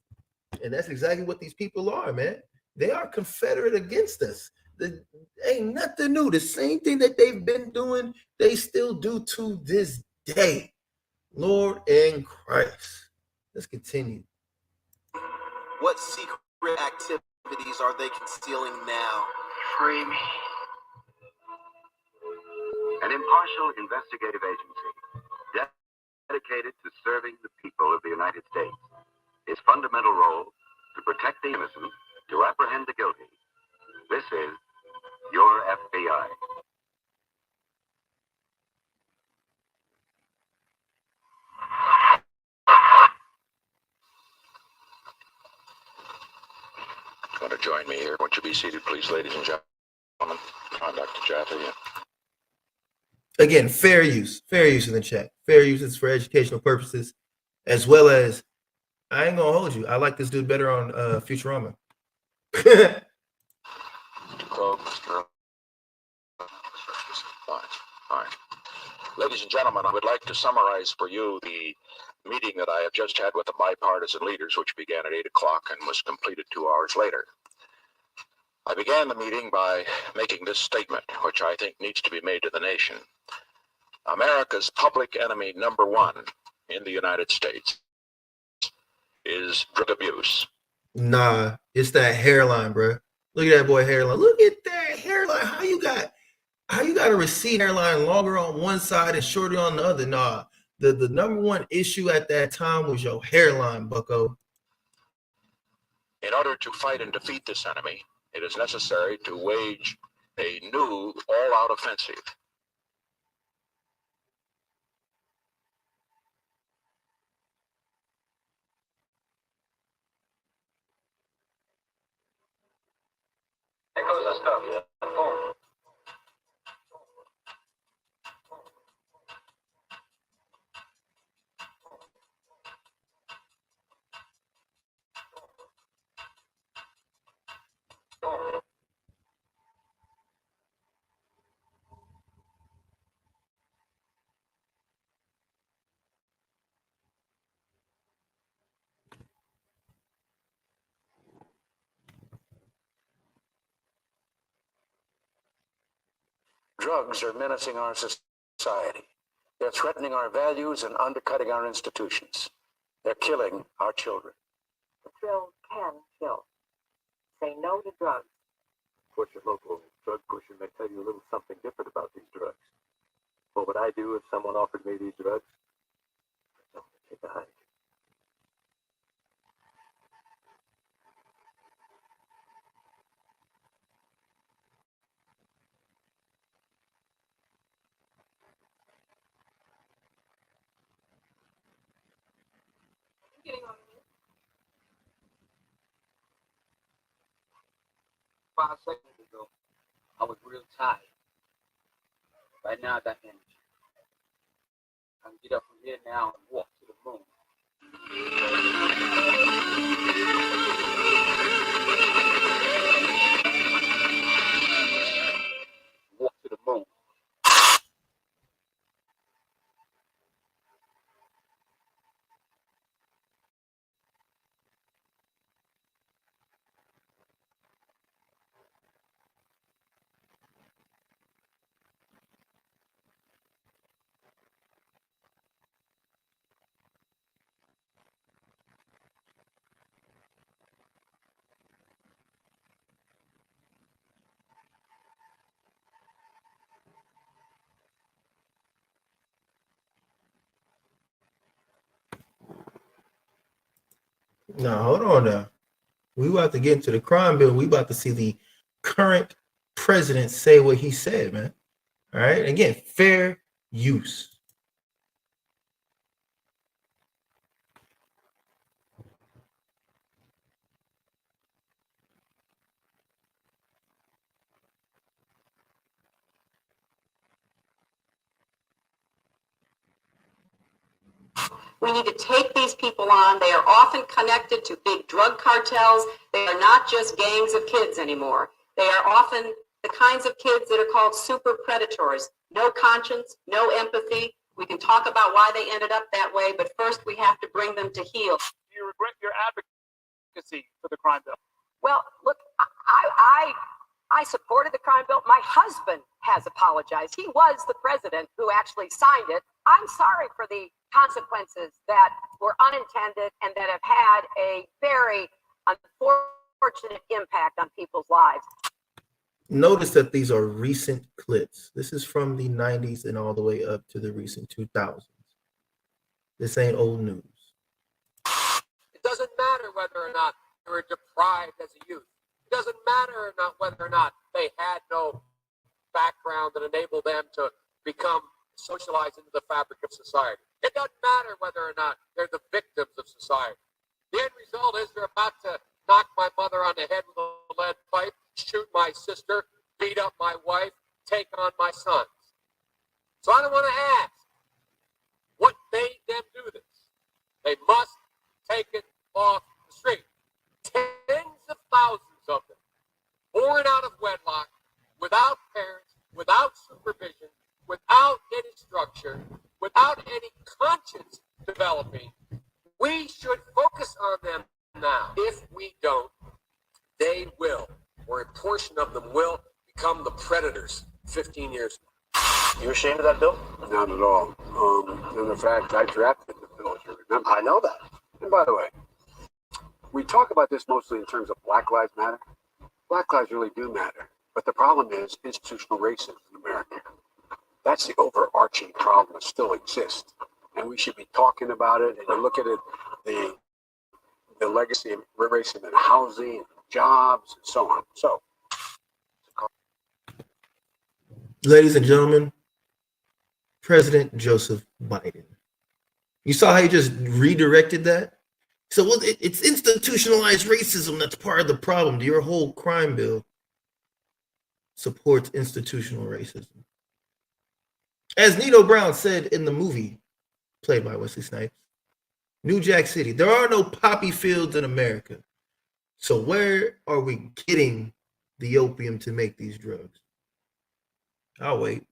And that's exactly what these people are, man. They are confederate against us. Ain't nothing new. The same thing that they've been doing, they still do to this day. Lord and Christ. Let's continue. what secret activities are they concealing now? Free me. An impartial investigative agency dedicated to serving the people of the United States. Its fundamental role, to protect the innocent, to apprehend the guilty. This is your FBI. Want to join me here? Won't you be seated, please, ladies and gentlemen? I'm Dr. Jaffe. Again, fair use in the chat. Fair use is for educational purposes, as well as, I ain't gonna hold you. I like this dude better on Futurama. Fine, fine. Ladies and gentlemen, I would like to summarize for you the meeting that I have just had with the bipartisan leaders, which began at 8 o'clock and was completed 2 hours later. I began the meeting by making this statement, which I think needs to be made to the nation. America's public enemy number one in the United States is drug abuse. Nah, it's that hairline, bro. Look at that boy hairline. Look at that hairline. How you got a receding hairline longer on one side and shorter on the other? Nah, the number one issue at that time was your hairline, bucko. In order to fight and defeat this enemy, it is necessary to wage a new all-out offensive. There goes the stuff. Drugs are menacing our society. They're threatening our values and undercutting our institutions. They're killing our children. The pill can kill. Say no to drugs. Of course, your local drug pusher may tell you a little something different about these drugs. What would I do if someone offered me these drugs? I would take a hike. Getting on me. 5 seconds ago, I was real tired. Right now, I got energy. I can get up from here now and walk to the moon. Walk to the moon. Now, hold on now. We about to get into the crime bill. We about to see the current president say what he said, man. All right. Again, fair use. We need to take these people on. They are often connected to big drug cartels. They are not just gangs of kids anymore. They are often the kinds of kids that are called super predators. No conscience, no empathy. We can talk about why they ended up that way, but first we have to bring them to heel. Do you regret your advocacy for the crime bill? Well, look, I supported the crime bill. My husband has apologized. He was the president who actually signed it. I'm sorry for the consequences that were unintended and that have had a very unfortunate impact on people's lives. Notice that these are recent clips. This is from the 90s and all the way up to the recent 2000s. This ain't old news. It doesn't matter whether or not they were deprived as a youth. It doesn't matter whether or not they had no background that enabled them to become socialized into the fabric of society. It doesn't matter whether or not they're the victims of society. The end result is they're about to knock my mother on the head with a lead pipe, shoot my sister, beat up my wife, take on my sons. So I don't want to ask what made them do this. They must take it off the street. Tens of thousands of them, born out of wedlock, without parents, without supervision, without any structure, without any conscience developing. We should focus on them now. If we don't, they will, or a portion of them will, become the predators 15 years from now. You ashamed of that bill? Not at all. And in fact, I drafted the bill, if you remember. I know that. And by the way, we talk about this mostly in terms of Black Lives Matter. Black lives really do matter. But the problem is institutional racism in America. That's the overarching problem that still exists. And we should be talking about it. And you look at it, the legacy of racism in housing, and jobs, and so on. So, Ladies and gentlemen, President Joseph Biden. You saw how he just redirected that? So, well, it's institutionalized racism that's part of the problem. Your whole crime bill supports institutional racism. As Nino Brown said in the movie, played by Wesley Snipes, New Jack City, there are no poppy fields in America. So where are we getting the opium to make these drugs? I'll wait.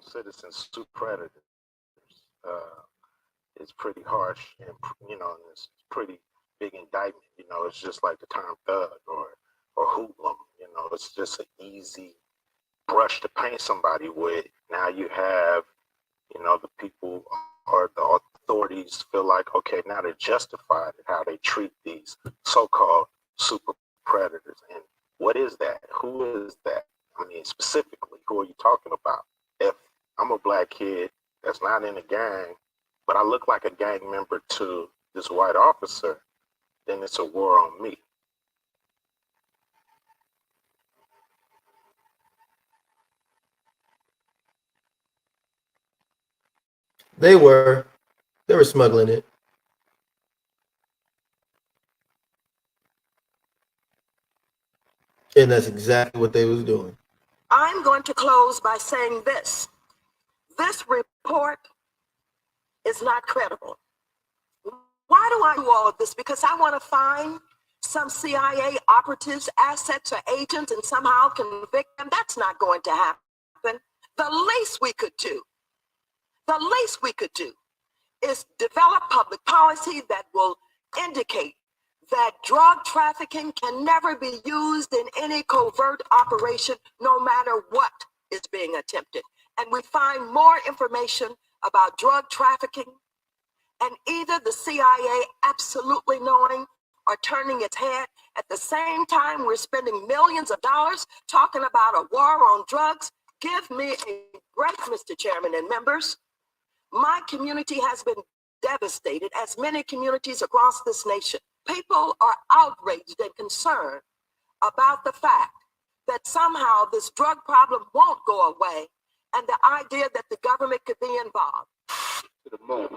Citizens super predators. It's pretty harsh, and it's pretty big indictment. It's just like the term thug or hoodlum. know, it's just an easy brush to paint somebody with. Now you have, you know, the people or the authorities feel like, okay, now they're justified in how they treat these so-called super predators. And what is that? Who is that? I mean, specifically, who are you talking about? If I'm a black kid that's not in a gang, but I look like a gang member to this white officer, then it's a war on me. They were smuggling it. And that's exactly what they was doing. I'm going to close by saying this. This report is not credible. Why do I do all of this? Because I want to find some CIA operatives, assets, or agents and somehow convict them. That's not going to happen. The least we could do is develop public policy that will indicate that drug trafficking can never be used in any covert operation, no matter what is being attempted. And we find more information about drug trafficking, and either the CIA absolutely knowing or turning its head. At the same time, we're spending millions of dollars talking about a war on drugs. Give me a break, Mr. Chairman and members. My community has been devastated, as many communities across this nation. People are outraged and concerned about the fact that somehow this drug problem won't go away, and the idea that the government could be involved. To the moon.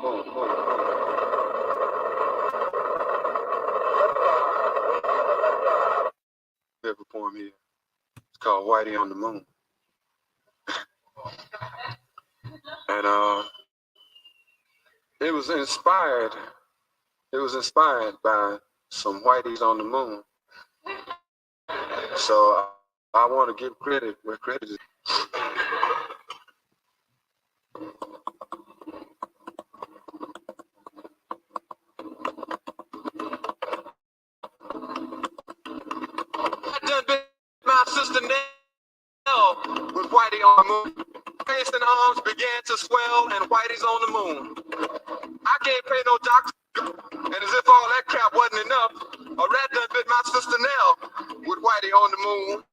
There's a poem here. It's called Whitey on the Moon. And it was inspired by some whiteys on the moon. So I want to give credit where credit is. I done been my sister Nell with Whitey on the moon. Face and arms began to swell, and Whitey's on the moon. I can't pay no doctor, and as if all that crap wasn't enough, a rat done bit my sister Nell with Whitey on the moon.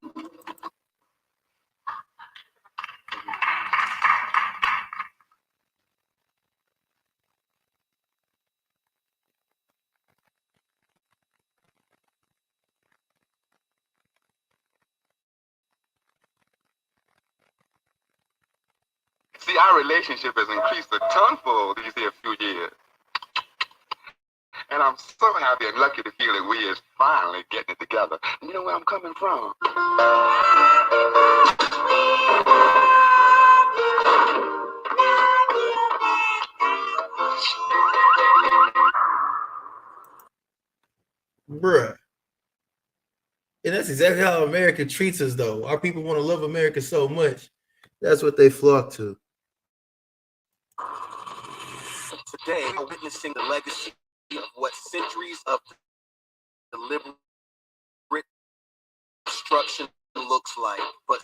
See, our relationship has increased a tonfold these here few years. And I'm so happy and lucky to feel that we is finally getting it together. You know where I'm coming from? Bruh. And that's exactly how America treats us, though. Our people want to love America so much. That's what they flock to. Today, we're witnessing the legacy of what centuries of deliberate destruction looks like, but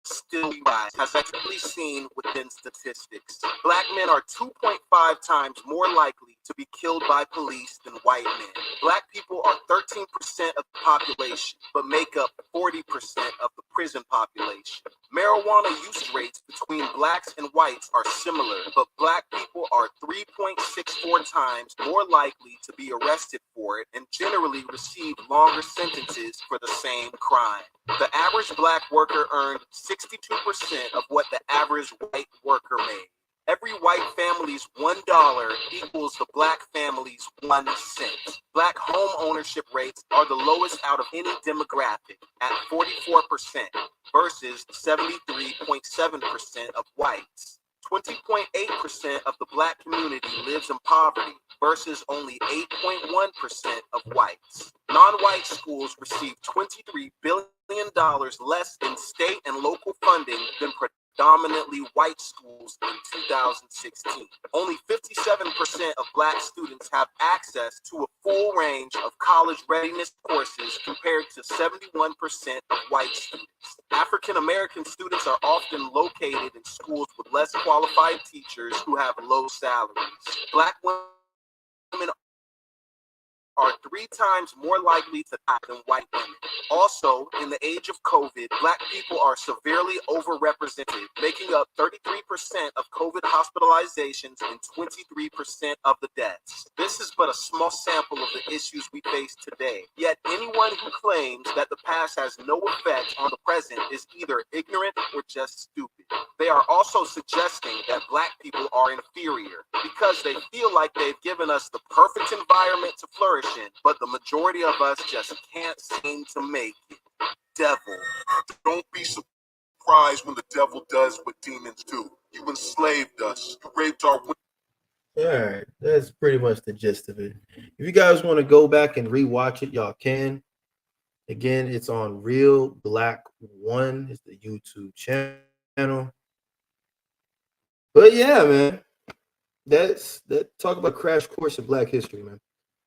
still has actually seen within statistics. Black men are 2.5 times more likely to be killed by police than white men. Black people are 13% of the population, but make up 40% of the prison population. Marijuana use rates between blacks and whites are similar, but black people are 3.64 times more likely to be arrested for it and generally receive longer sentences for the same crime. The average black worker earned 62% of what the average white worker made. Every white family's $1 equals the black family's 1 cent. Black home ownership rates are the lowest out of any demographic at 44% versus 73.7% of whites. 20.8% of the black community lives in poverty versus only 8.1% of whites. Non-white schools receive $23 billion less in state and local funding than predominantly white schools in 2016. Only 57% of Black students have access to a full range of college readiness courses compared to 71% of white students. African American students are often located in schools with less qualified teachers who have low salaries. Black women are 3 times more likely to die than white women. Also, in the age of COVID, Black people are severely overrepresented, making up 33% of COVID hospitalizations and 23% of the deaths. This is but a small sample of the issues we face today. Yet anyone who claims that the past has no effect on the present is either ignorant or just stupid. They are also suggesting that Black people are inferior because they feel like they've given us the perfect environment to flourish in, but the majority of us just can't seem to make it. Devil. Don't be surprised when the devil does what demons do. You enslaved us. You raped our women. All right, that's pretty much the gist of it. If you guys want to go back and rewatch it, y'all can. Again, it's on Real Black One. It's the YouTube channel. But yeah, man, that talk about crash course in Black history, man.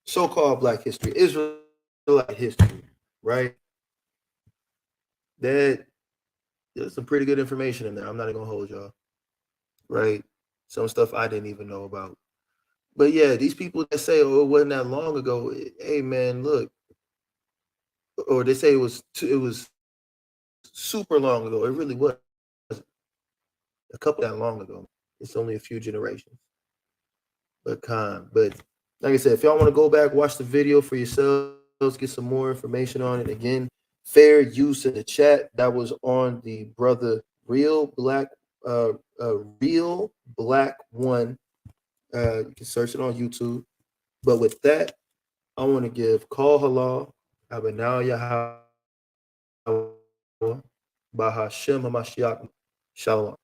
So-called Black history, Israelite history, right? There's some pretty good information in there. I'm not even gonna hold y'all, right? Some stuff I didn't even know about. But yeah, these people that say, "Oh, it wasn't that long ago," hey man, look, or they say it was super long ago. It really was a couple that long ago. It's only a few generations. But like I said, if y'all want to go back, watch the video for yourselves, get some more information on it. Again, fair use in the chat. That was on the brother Real Black One. You can search it on YouTube. But with that, I want to give Call Halal, Abanal Yahweh, Bahashem HaMashiach, Shalom.